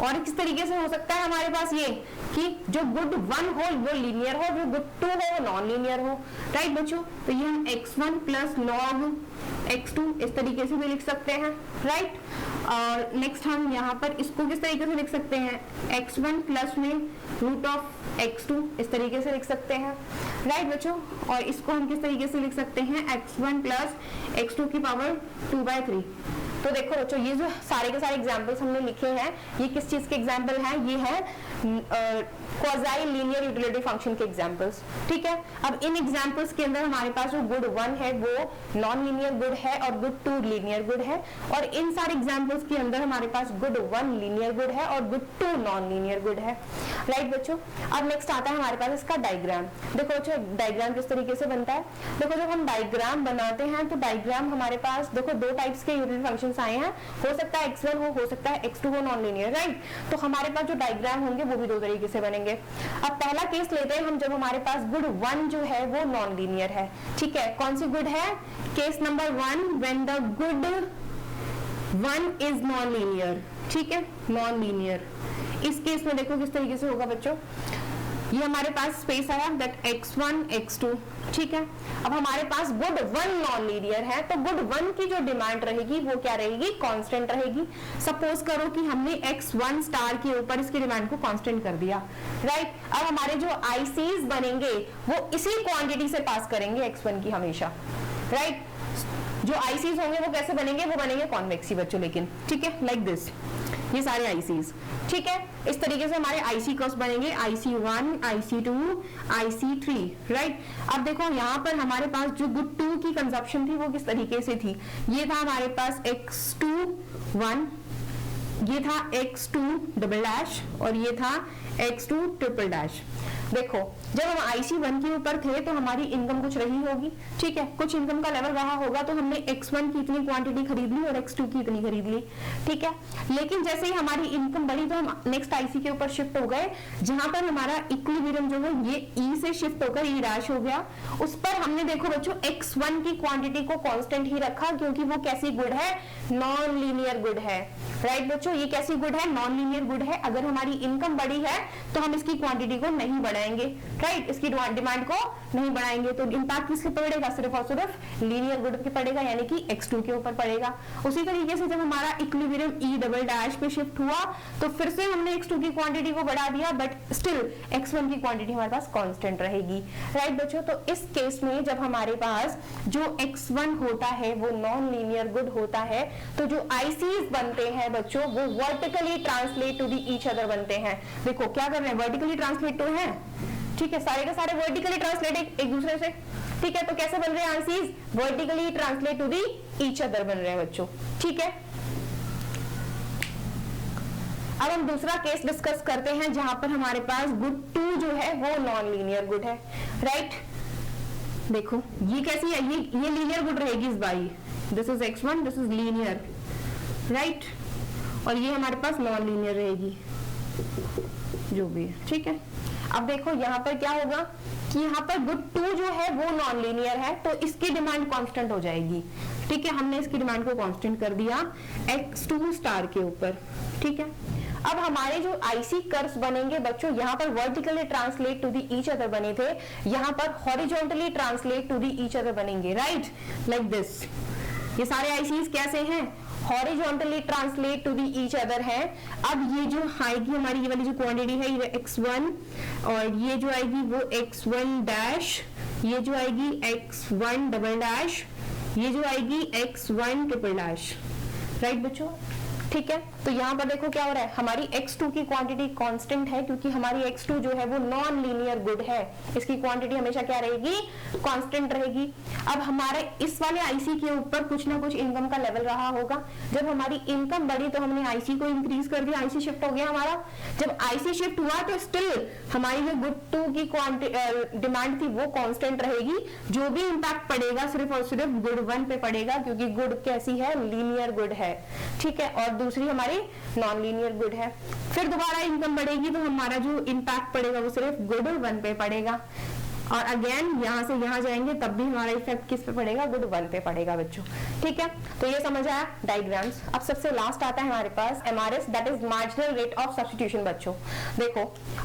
और किस तरीके से हो सकता है हमारे पास ये कि जो गुड 1 हो वो लीनियर हो, जो गुड 2 हो वो नॉन लीनियर हो, राइट बच्चों। तो ये हम x1 प्लस log x2 इस तरीके से भी लिख सकते हैं, राइट। और नेक्स्ट हम यहाँ पर इसको किस तरीके से लिख सकते हैं? x1 प्लस में रूट ऑफ x2 इस तरीके से लिख सकते हैं, राइट बच्चों। और इसको हम किस तरीके से लिख सकते हैं? x1 प्लस x2 की पावर 2/3। तो देखो बच्चों ये जो सारे के सारे एग्जाम्पल्स हमने लिखे हैं ये किस चीज के एग्जाम्पल हैं? ये है क्वाज़ी लीनियर यूटिलिटी फंक्शन के एग्जाम्पल्स, ठीक है। अब इन एग्जाम्पल्स के अंदर हमारे पास जो गुड 1 है वो नॉन लीनियर गुड है और गुड 2 लीनियर गुड है, और इन सारे एग्जाम्पल्स के अंदर हमारे पास गुड 1 लीनियर गुड है और गुड 2 नॉन लीनियर गुड है, राइट बच्चों। अब नेक्स्ट आता है हमारे पास इसका डायग्राम। देखो बच्चों डायग्राम किस तरीके से बनता है। देखो जब हम डायग्राम बनाते हैं तो डायग्राम हमारे पास देखो दो टाइप्स के यूटिलिटी फंक्शंस आए हैं, हो सकता है x1 हो सकता है x2 हो नॉन लीनियर, राइट। तो हमारे पास जो डायग्राम होंगे वो भी दो तरीके से बनेंगे। अब पहला केस लेते हैं हम, जब हमारे पास गुड 1 जो है वो नॉन लीनियर है, ठीक है। कौन सी गुड है? Case number 1 when the good 1 is non linear, ठीक है, नॉन लीनियर। इस केस में देखो किस तरीके से होगा बच्चों, ये हमारे पास स्पेस आया दैट x1 x2, ठीक है। अब हमारे पास गुड 1 नॉन लीनियर है तो गुड 1 की जो डिमांड रहेगी वो क्या रहेगी? कांस्टेंट रहेगी। सपोज करो कि हमने x1 स्टार के ऊपर इसकी डिमांड को कांस्टेंट कर दिया, राइट। अब हमारे जो आईसीज बनेंगे वो इसी क्वांटिटी से पास करेंगे x1 की हमेशा, राइट। जो आईसीज होंगे वो कैसे बनेंगे? वो बनेंगे कॉन्वेक्स ही बच्चों, लेकिन ठीक है, लाइक दिस, ये सारे आईसीज, ठीक है। इस तरीके से हमारे आईसी कर्व्स बनेंगे, IC1, IC2, IC3, राइट। अब देखो यहाँ पर हमारे पास जो गुड 2 की कंजप्शन थी वो किस तरीके से थी? ये था हमारे पास x2 1, ये था x2 डबल डैश और ये था x2 ट्रिपल डैश। देखो जब हम IC1 के ऊपर थे तो हमारी इनकम कुछ रही होगी, ठीक है, कुछ इनकम का लेवल रहा होगा, तो हमने x1 की इतनी क्वांटिटी खरीद ली और x2 की इतनी खरीद ली, ठीक है। लेकिन जैसे ही हमारी इनकम बढ़ी तो हम नेक्स्ट IC के ऊपर शिफ्ट हो गए, जहां पर हमारा इक्विलिब्रियम जो है ये E से शिफ्ट होकर E डैश हो गया। उस पर हमने देखो बच्चों x1 की क्वांटिटी को कांस्टेंट ही रखा, क्योंकि वो कैसी गुड है, नॉन लीनियर गुड है, राइट बच्चों, ये कैसी गुड है, नॉन लीनियर गुड है। अगर हमारी इनकम बढ़ी है तो हम इसकी क्वांटिटी को नहीं बढ़ाएंगे, राइट, इसकी डिमांड को नहीं बढ़ाएंगे, तो इंपैक्ट किसके पड़ेगा, सिर्फ और सिर्फ लीनियर गुड पे पड़ेगा, यानी कि x2 के ऊपर पड़ेगा। उसी तरीके से जब हमारा इक्विलिब्रियम E डबल डैश पे शिफ्ट हुआ तो फिर से हमने x2 की क्वांटिटी को बढ़ा दिया, बट स्टिल x1 की क्वांटिटी हमारे पास कांस्टेंट रहेगी, राइट बच्चों। तो इस केस में जब हमारे पास जो x1 होता है वो नॉन लीनियर गुड होता है, तो जो ICs बनते हैं बच्चों वो vertically translate to the each other बनते हैं। देखो क्या कर रहे हैं, वर्टिकली ट्रांसलेट तो है, ठीक है, सारे के सारे वर्टिकली ट्रांसलेट एक दूसरे से, ठीक है। तो कैसे बन रहे हैं answers, vertically translate to the each other बन रहे हैं बच्चों, ठीक है। अब हम दूसरा केस डिस्कस करते हैं जहां पर हमारे पास गुड 2 जो है वो नॉन लीनियर गुड है, राइट। देखो ये कैसी है, ये लीनियर गुड रहेगी इस बारी, this is x1, this is linear, right, और ये हमारे पास नॉन लीनियर रहेगी जो भी है, ठीक है। अब देखो यहाँ पर क्या होगा कि यहाँ पर गुड 2 जो है वो नॉन लीनियर है, तो इसकी डिमांड कांस्टेंट हो जाएगी, ठीक है। हमने इसकी डिमांड को कांस्टेंट कर दिया x2 स्टार के ऊपर, ठीक है। अब हमारे जो IC कर्व्स बनेंगे बच्चों, यहाँ पर vertically translate to the each other बने थे, यहाँ पर horizontally translate to the each other बनेंगे, राइट, लाइक दिस। ये सारे ICs कैसे हैं, horizontally translate to the each other है। अब ये जो आएगी हमारी ये वाली जो क्वांटिटी है ये x1, और ये जो आएगी वो x1 डैश, ये जो आएगी x1 डबल डैश, ये जो आएगी x1 ट्रिपल डैश, राइट बच्चों, ठीक है। तो यहाँ पर देखो क्या हो रहा है, हमारी x2 की क्वांटिटी कांस्टेंट है, क्योंकि हमारी x2 जो है वो नॉन लीनियर गुड है, इसकी क्वांटिटी हमेशा क्या रहेगी, कांस्टेंट रहेगी। अब हमारे इस वाले IC के ऊपर कुछ ना कुछ इनकम का लेवल रहा होगा, जब हमारी इनकम बढ़ी तो हमने IC को इंक्रीज कर दिया, IC शिफ्ट हो गया हमारा। जब IC शिफ्ट हुआ तो स्टिल हमारी जो गुड 2 की डिमांड थी वो कांस्टेंट रहेगी, जो भी इंपैक्ट पड़ेगा सिर्फ और सिर्फ गुड 1 पे पड़ेगा, क्योंकि गुड कैसी है, लीनियर गुड है, ठीक है, और दूसरी हमारी नॉन लीनियर गुड है। फिर दोबारा इनकम बढ़ेगी तो हमारा जो इंपैक्ट पड़ेगा वो सिर्फ गुड 1 पे पड़ेगा, और अगेन यहां से यहां जाएंगे तब भी हमारा इफेक्ट किस पे पड़ेगा, गुड 1 पे पड़ेगा बच्चों, ठीक है। तो ये समझ आया डायग्राम्स। अब सबसे लास्ट आता है हमारे पास MRS, that is marginal rate of substitution बच्चों। देखो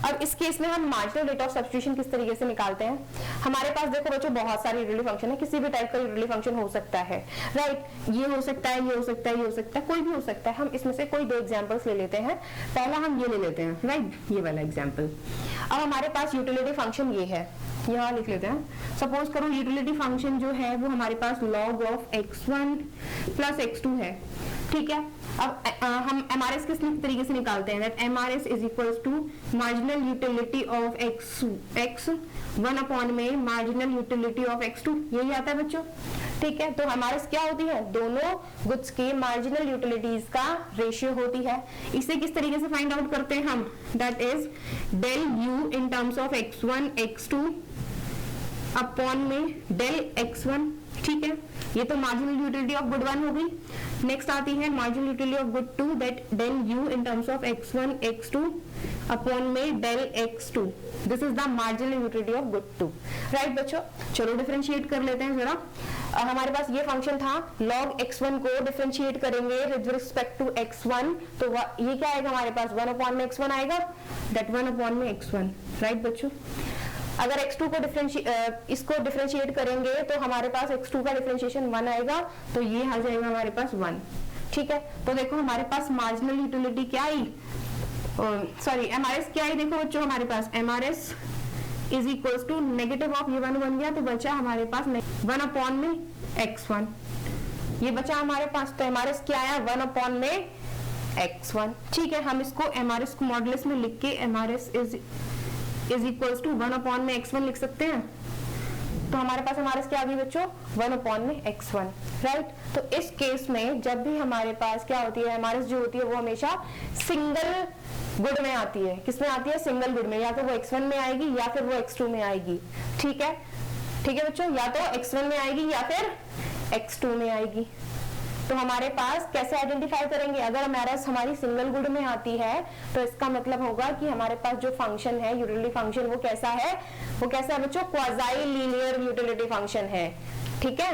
अब इस केस में हम मार्जिनल रेट ऑफ सब्स्टिट्यूशन किस तरीके से निकालते हैं। हमारे पास देखो बच्चों बहुत सारे यूटिलिटी फंक्शन है, किसी भी टाइप का यूटिलिटी फंक्शन हो सकता है, राइट, ये हो सकता है, ये हो सकता है, ये हो सकता है, कोई भी हो सकता है। हम इसमें से कोई 2 एग्जाम्पल्स ले लेते हैं। पहला हम ये ले लेते हैं, राइट, ये वाला एग्जाम्पल। अब हमारे पास यूटिलिटी फंक्शन ये है, यहाँ लिख लेते हैं। सपोज करो यूटिलिटी फंक्शन जो है वो हमारे पास log of x1 plus x2 है, ठीक है। अब हम MRS किस तरीके से निकालते हैं, that MRS is equals to marginal utility of x 1 upon में मार्जिनल यूटिलिटी ऑफ x2, यही आता है बच्चों, ठीक है। तो हमारे क्या होती है, दोनों गुड्स के मार्जिनल यूटिलिटीज का रेशियो होती है। इसे किस तरीके से फाइंड आउट करते हैं हम, that is del u in terms of x1 x2 upon में डेल x1, ठीक है। ये तो मार्जिनल यूटिलिटी ऑफ गुड 1 हो गई। नेक्स्ट आती है marginal utility of good 2, that del u in terms of x1 x2 upon में del x2, this is the marginal utility of good 2, right बच्चों। चलो डिफरेंशिएट कर लेते हैं जरा। हमारे पास ये फंक्शन था, log x1 को डिफरेंशिएट करेंगे विद रिस्पेक्ट टू x1, तो ये क्या आएगा हमारे पास, 1 अपॉन में x1 आएगा, दैट 1 अपॉन में x1, राइट बच्चों। अगर x2 को इसको डिफरेंशिएट करेंगे तो हमारे पास x2 का डिफरेंशिएशन 1 आएगा, तो ये आ जाएगा हमारे पास 1, ठीक है। तो देखो हमारे पास मार्जिनल यूटिलिटी क्या आई, सॉरी MRS क्या आई, देखो बच्चों हमारे पास MRS is equals to negative of ये 1 बन गया, तो बचा हमारे पास 1 अपॉन में x1, ये बचा हमारे पास। तो MRS क्या आया, 1 अपॉन में x1, ठीक है। हम इसको MRS को मॉडुलस में लिख के MRS is equals to 1 upon में x1 लिख सकते हैं। तो हमारे पास एमआरएस क्या आ गई बच्चों 1/x1, राइट। तो इस केस में जब भी हमारे पास क्या होती है एमआरएस जो होती है वो हमेशा सिंगल गुड में आती है। किसमें आती है सिंगल गुड में, या तो वो x1 में आएगी या फिर वो x2 में आएगी। ठीक है बच्चों, या तो x1 में आएगी या फिर x2 में आएगी। तो हमारे पास कैसे आइडेंटिफाई करेंगे, अगर एमआरएस हमारी सिंगल गुड में आती है तो इसका मतलब होगा कि हमारे पास जो फंक्शन है यूटिलिटी फंक्शन वो कैसा है बच्चों क्वाज़ाई लीनियर यूटिलिटी फंक्शन है। ठीक है,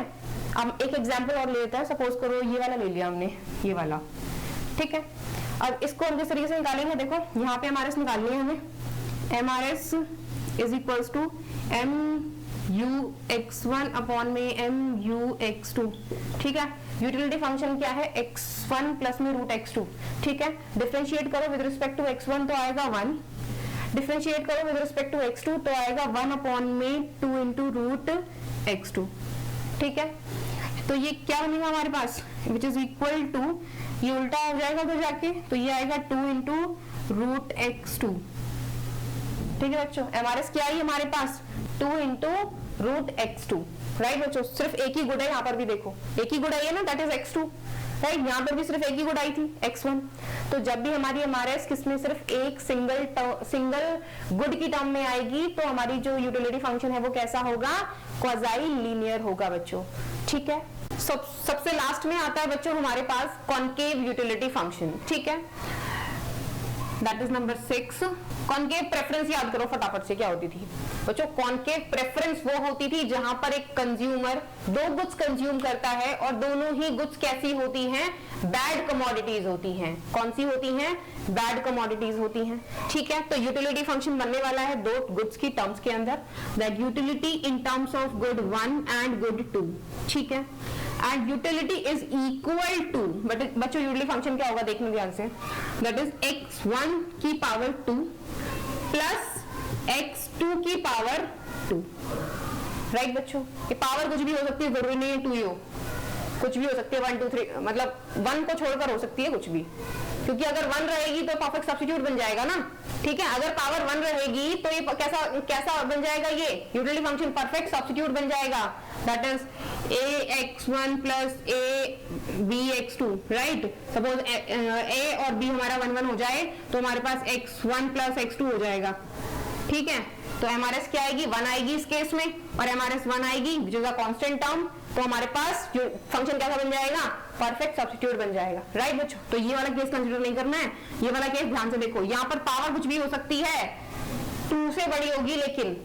अब एक एग्जांपल और लेते हैं। सपोज करो ये वाला ले लिया हमने, ये वाला, ठीक है। अब इसको हम किस तरीके से निकालेंगे, देखो यहाँ पे एमआरएस निकालनी है हमें। MRS is equals to MUX1 upon में MUX2। ठीक है, यूटिलिटी फंक्शन क्या है x1 प्लस में √x2। ठीक है, डिफरेंशिएट करो विद रिस्पेक्ट टू x1 तो आएगा 1, डिफरेंशिएट करो विद रिस्पेक्ट टू x2 तो आएगा 1 अपॉन में 2 इंटू √x2। ठीक है, तो ये क्या बनेगा हमारे पास, विच इज इक्वल टू, ये उल्टा हो जाएगा उधर जाके, तो ये आएगा 2 इंटू √x2। ठीक है बच्चों, एमआरएस क्या है हमारे पास 2 इंटू √x2, राइट बच्चों। सिर्फ एक ही गुड है, यहाँ पर भी देखो एक ही गुड आई है ना, दैट इज x2, राइट। यहाँ पर भी सिर्फ एक ही गुड आई थी x1। तो जब भी हमारी एमआरएस किसमें सिर्फ एक सिंगल गुड की टर्म में आएगी तो हमारी जो यूटिलिटी फंक्शन है वो कैसा होगा, क्वाज़ाई लीनियर होगा बच्चों। ठीक है, सबसे लास्ट में आता है बच्चों हमारे पास कॉनकेव यूटिलिटी फंक्शन। ठीक है, that is number 6। Concave preference याद करो फटाफट से, क्या होती थी बच्चों। कॉनकेव प्रेफरेंस वो होती थी जहां पर एक कंज्यूमर 2 गुड्स कंज्यूम करता है और दोनों ही गुड्स कैसी होती हैं, बैड कमोडिटीज होती हैं। कौन सी होती हैं, बैड कमोडिटीज होती हैं। ठीक है, तो यूटिलिटी फंक्शन बनने वाला है 2 गुड्स की टर्म्स के अंदर, that utility in terms of good 1 and good 2। ठीक है, and utility is equal to, but बच्चों यूटिलिटी फंक्शन क्या होगा देखने ध्यान से, दैट इज x1 की पावर 2 प्लस x2 की पावर 2, राइट बच्चों। ये पावर कुछ भी हो सकती है, जरूरी नहीं है 2 ही हो, कुछ भी हो सकती है 1 2 3, मतलब 1 को छोड़कर हो सकती है कुछ भी, क्योंकि अगर 1 रहेगी तो परफेक्ट सब्स्टिट्यूट बन जाएगा ना। ठीक है, अगर पावर 1 रहेगी तो ये कैसा बन जाएगा, ये यूटिलिटी फंक्शन परफेक्ट सब्स्टिट्यूट बन जाएगा, that is ax1 plus abx2, right. Suppose a और b हमारा 1 1 हो जाए तो हमारे पास x1 प्लस x2 हो जाएगा। ठीक है, तो एमआरएस क्या आएगी, 1 आएगी इस केस में, और एमआरएस 1 आएगी जो है कांस्टेंट टर्म, तो हमारे पास जो फंक्शन कैसा बन जाएगा, परफेक्ट सब्स्टिट्यूट बन जाएगा, राइट बच्चों। तो ये वाला केस कंसीडर नहीं करना है, ये वाला केस ध्यान से देखो। यहाँ पर पावर कुछ भी हो सकती है, 2 से बड़ी होगी लेकिन,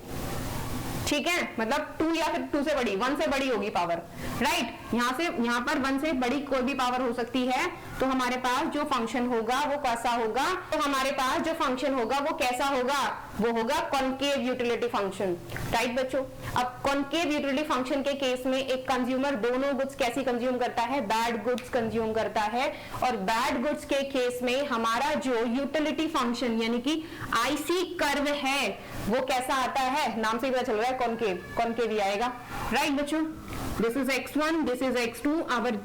ठीक है, मतलब 2 या फिर 2 से बड़ी, 1 से बड़ी होगी पावर, राइट। यहाँ पर 1 से बड़ी कोई भी पावर हो सकती है, तो हमारे पास जो फंक्शन होगा वो कैसा होगा, तो हमारे पास जो फंक्शन होगा वो कैसा होगा, वो होगा कॉनकेव यूटिलिटी फंक्शन, राइट बच्चों। अब कॉनकेव यूटिलिटी फंक्शन के केस में एक कंज्यूमर दोनों गुड्स कैसी कंज्यूम करता है, बैड गुड्स कंज्यूम करता है, और बैड गुड्स के केस में हमारा जो यूटिलिटी फंक्शन यानी कि आईसी कर्व है वो कैसा आता है, नाम से ही पता चल रहा है, कॉनकेव ही आएगा, राइट बच्चों। This is x1, this is x2, our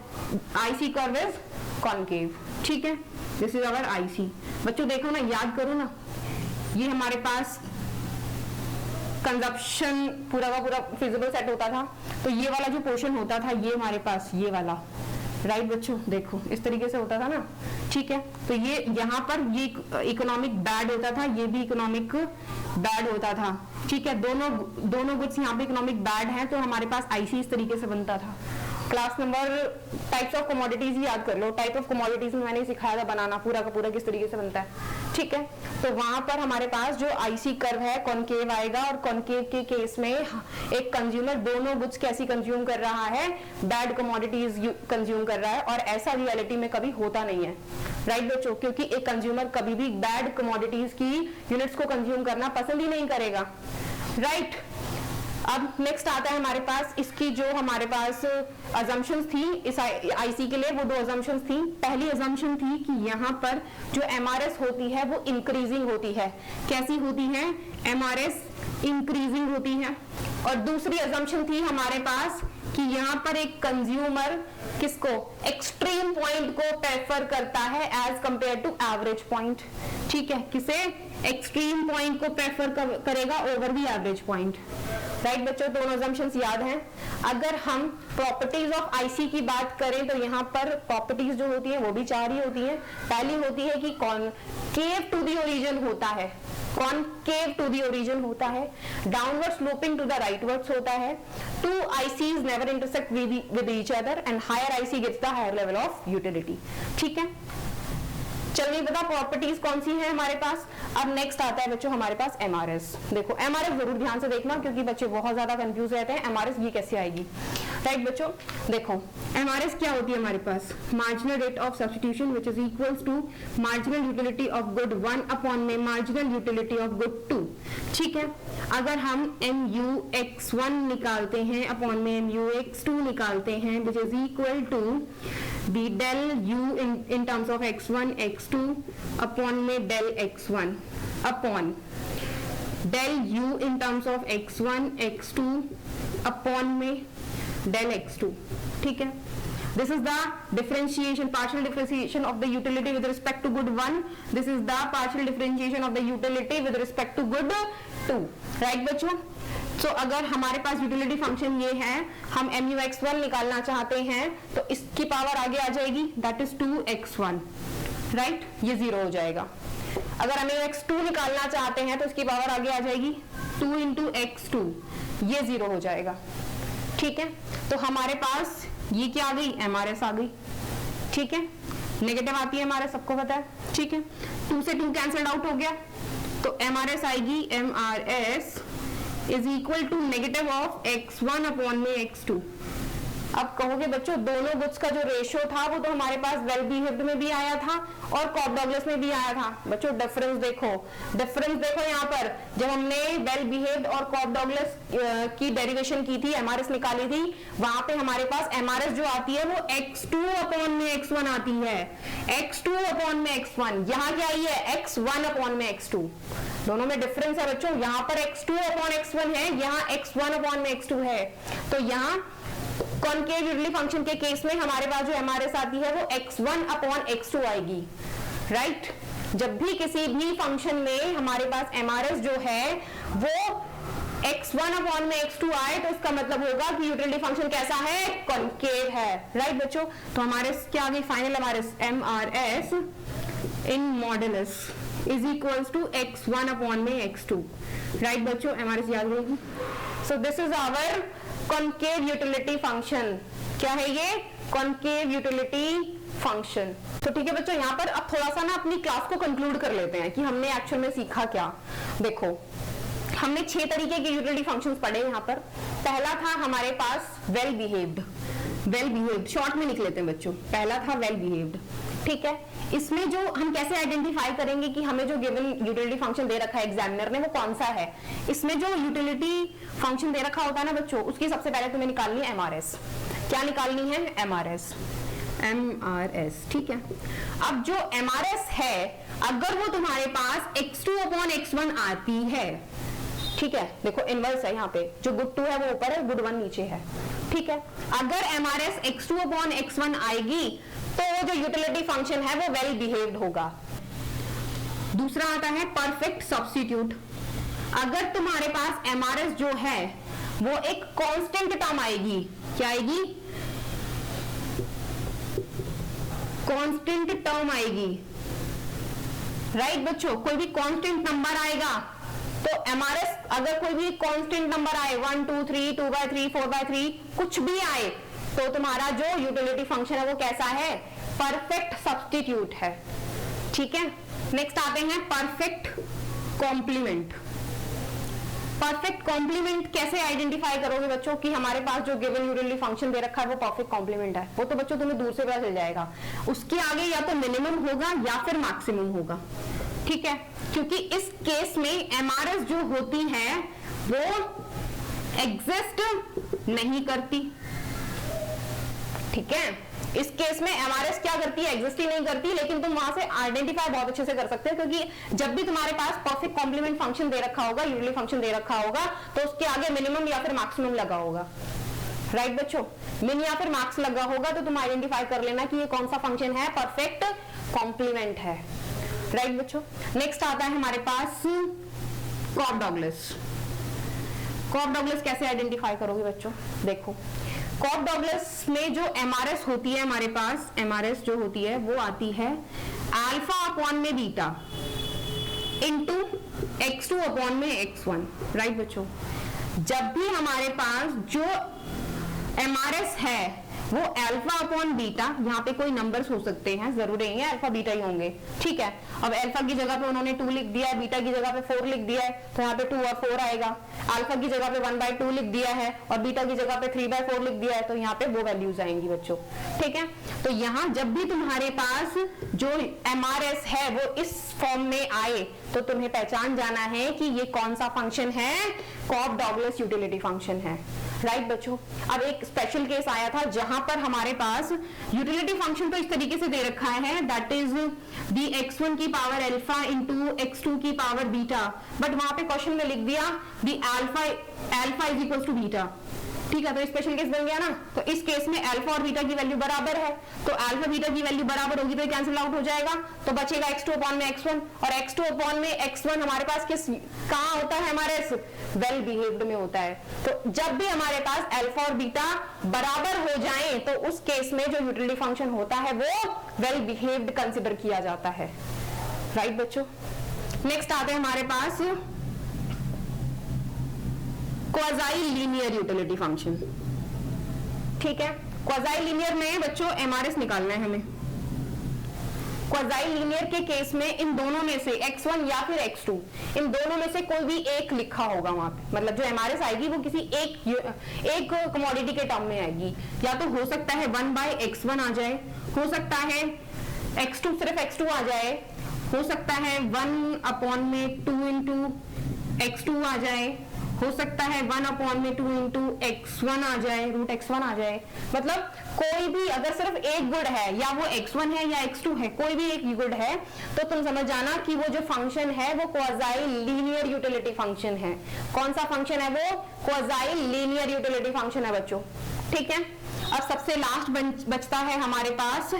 IC curve is concave. ठीक है, दिस इज आवर आईसी। बच्चों देखो ना, याद करो ना, ये हमारे पास कंजप्शन पूरा का पूरा फिजिबल सेट होता था, तो ये वाला जो पोर्शन होता था ये हमारे पास ये वाला, राइट बच्चों, देखो इस तरीके से होता था ना। ठीक है, तो ये यहाँ पर ये इकोनॉमिक बैड होता था, ये भी इकोनॉमिक बैड होता था। ठीक है, दोनों गुड्स यहाँ पे इकोनॉमिक बैड है, तो हमारे पास आईसी इस तरीके से बनता था। Class number types of commodities ही याद कर लो, टाइप ऑफ कमोडिटीज में मैंने सिखाया था बनाना पूरा का पूरा किस तरीके से बनता है। ठीक है, तो वहां पर हमारे पास जो आईसी कर्व है कॉनकेव आएगा, और कॉनकेव के केस में एक कंज्यूमर दोनों गुड्स कैसी कंज्यूम कर रहा है, बैड कमोडिटीज कंज्यूम कर रहा है, और ऐसा रियलिटी में कभी होता नहीं है, राइट बच्चों, क्योंकि एक कंज्यूमर कभी भी बैड कमोडिटीज की यूनिट्स को कंज्यूम करना पसंद ही नहीं करेगा, राइट। अब नेक्स्ट आता है हमारे पास इसकी जो हमारे पास अजम्पशंस थी इस आईसी के लिए, वो 2 अजम्पशंस थी। पहली अजम्पशन थी कि यहाँ पर जो एमआरएस होती है वो इंक्रीजिंग होती है। कैसी होती है, एमआरएस इंक्रीजिंग होती है। और दूसरी अजम्पशन थी हमारे पास कि यहाँ पर एक कंज्यूमर किसको, एक्सट्रीम पॉइंट को प्रेफर करता है as compared to average point. ठीक है, किसे, एक्सट्रीम पॉइंट को प्रेफर करेगा over the average point. Right बच्चों, दोनों assumptions याद हैं। अगर हम प्रॉपर्टीज ऑफ आईसी की बात करें तो यहाँ पर प्रॉपर्टीज जो होती है वो भी 4 ही होती है। पहली होती है कि कॉनकेव टू द ओरिजिन होता है, कॉनकेव टू द ओरिजिन होता है, downward sloping to the rightwards होता है, 2 ICs never intersect with each other and higher IC gets the higher level of utility. ठीक है, चल नहीं पता प्रॉपर्टीज कौन सी है हमारे पास। अब नेक्स्ट आता है बच्चों हमारे पास MRS। देखो MRS जरूर ध्यान से देखना क्योंकि बच्चे बहुत ज्यादा कंफ्यूज रहते हैं, MRS ये कैसे आएगी। राइट बच्चों, देखो MRS क्या होती है हमारे पास, marginal rate of substitution which is equals to marginal utility of good 1 upon में मार्जिनल यूटिलिटी ऑफ गुड 2। ठीक है, अगर हम MUX1 निकालते हैं अपॉन में MUX2 निकालते हैं which is equal to the del u in terms of x1 x2 upon में del x1 upon del u in terms of x1 x2 upon में del x2। ठीक है, this is the differentiation, partial differentiation of the utility with respect to good 1, this is the partial differentiation of the utility with respect to good 2। right बच्चों, तो अगर हमारे पास utility function ये है, हम MUX1 निकालना चाहते हैं तो इसकी पावर आगे आ जाएगी, दैट इज 2x1। राइट, ये 0 हो जाएगा। अगर MUX2 निकालना चाहते हैं तो इसकी पावर आगे आ जाएगी 2 into x2, ये 0 हो जाएगा। ठीक है, तो हमारे पास ये क्या आ गई, MRS आ गई। ठीक है, नेगेटिव आती है MRS, सबको पता है। ठीक है, 2 से 2 कैंसिल आउट हो गया तो MRS आएगी, MRS is equal to negative of x1 upon में x2। अब कहोगे बच्चों दोनों गुड्स का जो रेशियो था वो तो हमारे पास वेल बिहेव्ड में भी आया था और कॉप डॉगलस में भी आया था। बच्चों डिफरेंस देखो, डिफरेंस देखो यहाँ पर, जब हमने वेल बिहेव्ड और कॉप डॉगलस की डेरिवेशन की थी, MRS निकाली थी, वहां पे हमारे पास MRS जो आती है वो x2 अपॉन में x1 आती है, x2 अपॉन में x1। यहाँ क्या आई है, x1 अपॉन में x2। दोनों में डिफरेंस है बच्चों, यहाँ पर x2 अपॉन x1 है, यहाँ x1 अपॉन में x2 है। तो यहाँ कॉनकेव यूटिलिटी फंक्शन के केस में हमारे पास जो MRS आती है वो x1 अपॉन x2 आएगी। राइट, जब भी किसी भी फंक्शन में हमारे पास MRS जो है वो x1 अपॉन में x2 आए तो इसका मतलब होगा कि यूटिलिटी फंक्शन कैसा है, कॉनकेव है। राइट बच्चों, तो हमारे क्या आ गई final MRS in modulus is equals to x1 upon में x2। राइट बच्चों, MRS याद रहेगी। So this is our concave utility function. क्या है ये, कॉनकेव यूटिलिटी फंक्शन। तो ठीक है बच्चों, यहाँ पर अब थोड़ा सा ना अपनी क्लास को कंक्लूड कर लेते हैं कि हमने एक्चुअल में सीखा क्या। देखो हमने 6 तरीके के यूटिलिटी फंक्शंस पढ़े यहाँ पर। पहला था हमारे पास well behaved, well behaved short में लिख लेते हैं बच्चों, पहला था वेल बिहेव्ड। ठीक है, इसमें जो हम कैसे आइडेंटिफाई करेंगे कि हमें जो गिवन यूटिलिटी फंक्शन दे रखा है एग्जामिनर ने वो कौन सा है। इसमें जो यूटिलिटी फंक्शन दे रखा होता है ना बच्चों, उसकी सबसे पहले तुम्हें निकालनी है MRS। क्या निकालनी है, MRS। ठीक है, अब जो MRS है अगर वो तुम्हारे पास x2 अपॉन x1 आती है, ठीक है, देखो इनवर्स है यहाँ पे, जो गुड 2 है वो ऊपर है, गुड 1 नीचे है। ठीक है, अगर MRS x2 अपॉन x1 आएगी तो जो यूटिलिटी फंक्शन है वो वेल बिहेव्ड होगा। दूसरा आता है परफेक्ट सब्स्टिट्यूट। अगर तुम्हारे पास MRS जो है वो एक कांस्टेंट टर्म आएगी, क्या आएगी, कांस्टेंट टर्म आएगी। राइट बच्चों, कोई भी कांस्टेंट नंबर आएगा तो MRS अगर कोई भी कांस्टेंट नंबर आए 1 2 3 2/3 4/3 कुछ भी आए तो तुम्हारा जो यूटिलिटी फंक्शन है वो कैसा है, परफेक्ट सब्स्टिट्यूट है। ठीक है, नेक्स्ट आते हैं परफेक्ट कॉम्प्लीमेंट। परफेक्ट कॉम्प्लीमेंट कैसे आइडेंटिफाई करोगे बच्चों कि हमारे पास जो गिवन यूटिलिटी फंक्शन दे रखा है वो परफेक्ट कॉम्प्लीमेंट है। वो तो बच्चों तुम्हें दूर से पता चल जाएगा, उसके आगे या तो मिनिमम होगा या फिर मैक्सिमम होगा। ठीक है, क्योंकि इस केस में MRS जो होती है वो एग्जिस्ट नहीं करती। ठीक है, इस केस में MRS क्या करती है, एग्जिस्ट ही नहीं करती, लेकिन तुम वहां से आइडेंटिफाई बहुत अच्छे से कर सकते हो क्योंकि जब भी तुम्हारे पास परफेक्ट कॉम्प्लीमेंट फंक्शन दे रखा होगा, यूटिलिटी फंक्शन दे रखा होगा, तो उसके आगे मिनिमम या फिर मैक्सिमम लगा होगा। राइट बच्चों, मिन या फिर मैक्स लगा होगा तो तुम आइडेंटिफाई कर लेना कि ये कौन सा फंक्शन है, परफेक्ट कॉम्प्लीमेंट है। राइट बच्चों, नेक्स्ट आता है हमारे पास कॉप डॉगलस। कॉफ डॉगलेस कैसे आइडेंटिफाई करोगे बच्चों? देखो कॉफ डॉगलेस में जो एमआरएस होती है हमारे पास, एमआरएस जो होती है वो आती है अल्फा अपॉन में बीटा इंटू x2 अपॉन में x1, राइट बच्चों। जब भी हमारे पास जो एमआरएस है वो अल्फा अपॉन बीटा, यहाँ पे कोई नंबर्स हो सकते हैं, जरूरी नहीं है अल्फा बीटा ही होंगे, ठीक है। अब अल्फा की जगह पे उन्होंने 2 लिख दिया है, बीटा की जगह पे 4 लिख दिया है, तो यहाँ पे 2 और 4 आएगा। अल्फा की जगह पे 1/2 लिख दिया है और बीटा की जगह पे 3/4 लिख दिया है, तो यहाँ पे वो वैल्यूज आएंगी बच्चों, ठीक है। तो यहाँ जब भी तुम्हारे पास जो एमआरएस है वो इस फॉर्म में आए तो तुम्हें पहचान जाना है कि ये कौन सा फंक्शन है, कॉफ डॉगलेस यूटिलिटी फंक्शन है, राइट बच्चों। अब एक स्पेशल केस आया था जहां पर हमारे पास यूटिलिटी फंक्शन तो इस तरीके से दे रखा है, दैट इज दी x1 की पावर अल्फा इंटू x2 की पावर बीटा, बट वहां पे क्वेश्चन में लिख दिया the alpha is equal to beta, ठीक है। तो स्पेशल केस बन गया ना। तो इस केस में अल्फा और बीटा की वैल्यू बराबर है, तो अल्फा बीटा की वैल्यू बराबर होगी तो कैंसिल आउट हो जाएगा, तो बचेगा x2 अपॉन में x1, और x2 अपॉन में x1 हमारे पास कहाँ होता है, हमारे वेल बिहेव्ड में होता है। तो जब भी हमारे पास अल्फा और बीटा बराबर हो जाए तो उस केस में जो यूटिलिटी फंक्शन होता है वो वेल बिहेव्ड कंसिडर किया जाता है, राइट बच्चों। नेक्स्ट आते हैं हमारे पास क्वाज़ाई लीनियर यूटिलिटी फंक्शन, ठीक है। क्वाज़ाई लीनियर में बच्चों एमआरएस निकालना है हमें। क्वाज़ाई लीनियर के केस में इन दोनों में से x1 या फिर x2, इन दोनों में से कोई भी एक लिखा होगा वहां पे, मतलब जो एमआरएस आएगी वो किसी एक कमोडिटी के टर्म में आएगी। या तो हो सकता है 1/x1 आ जाए, हो सकता है x2 सिर्फ x2 आ जाए, हो सकता है 1 अपॉन में 2 इंटू x2 आ जाए, हो सकता है 1 अपॉन में 2 इंटू x1 आ जाए, रूट x1 आ जाए। मतलब कोई भी अगर सिर्फ एक गुड है, या वो x1 है या x2 है, कोई भी एक गुड है, तो तुम समझ जाना कि वो जो फंक्शन है वो क्वाज़ाई लीनियर यूटिलिटी फंक्शन है। कौन सा फंक्शन है वो? क्वाज़ाई लीनियर यूटिलिटी फंक्शन है बच्चों, ठीक है। अब सबसे लास्ट बचता है हमारे पास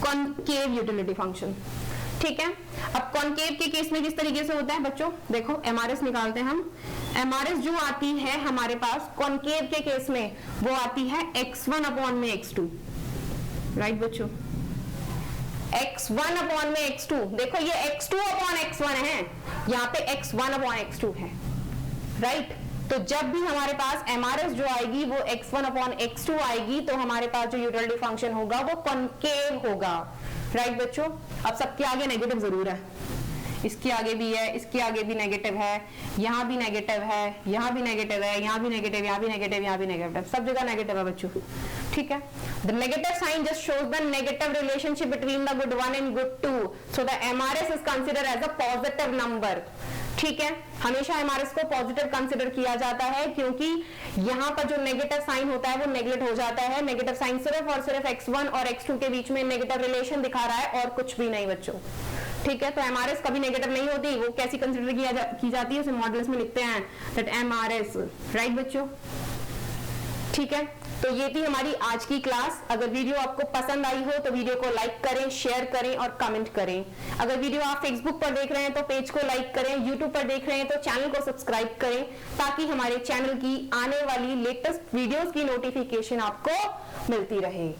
कॉनकेव यूटिलिटी फंक्शन, ठीक है। अब कॉनकेव के केस में किस तरीके से होता है बच्चों? देखो एमआरएस निकालते हैं हम। एमआरएस जो आती है हमारे पास कॉनकेव के केस में वो आती है x1 अपॉन में x2, राइट बच्चों। x1 अपॉन में x2, देखो ये x2 अपॉन x1 है, यहाँ पे x1 अपॉन x2 है, राइट। तो जब भी हमारे पास एमआरएस जो आएगी वो x1 अपॉन x2 आएगी, तो हमारे पास जो यूटिलिटी फंक्शन होगा वो कॉनकेव होगा, राइट बच्चों। अब सबके आगे नेगेटिव जरूर है, इसके आगे भी है, इसके आगे भी नेगेटिव है, यहाँ भी नेगेटिव है, यहाँ भी नेगेटिव है, यहाँ भी नेगेटिव, यहाँ भी नेगेटिव, यहाँ भी नेगेटिव, सब जगह नेगेटिव है बच्चों, ठीक है। The negative sign just shows the negative relationship between the good 1 and good 2, so the MRS is considered as a positive number, ठीक है। हमेशा एमआरएस को पॉजिटिव कंसिडर किया जाता है, क्योंकि यहाँ पर जो नेगेटिव साइन होता है वो नेगलेक्ट हो जाता है। नेगेटिव साइन सिर्फ और सिर्फ x1 और x2 के बीच में नेगेटिव रिलेशन दिखा रहा है और कुछ भी नहीं बच्चों, ठीक है। तो एमआरएस कभी नेगेटिव नहीं होती, वो कैसी कंसिडर की जाती है, उसे मॉडल्स में लिखते हैं दैट एमआरएस, राइट बच्चों, ठीक है। तो ये थी हमारी आज की क्लास। अगर वीडियो आपको पसंद आई हो तो वीडियो को लाइक करें, शेयर करें और कमेंट करें। अगर वीडियो आप फेसबुक पर देख रहे हैं तो पेज को लाइक करें, यूट्यूब पर देख रहे हैं तो चैनल को सब्सक्राइब करें, ताकि हमारे चैनल की आने वाली लेटेस्ट वीडियोस की नोटिफिकेशन आपको मिलती रहे।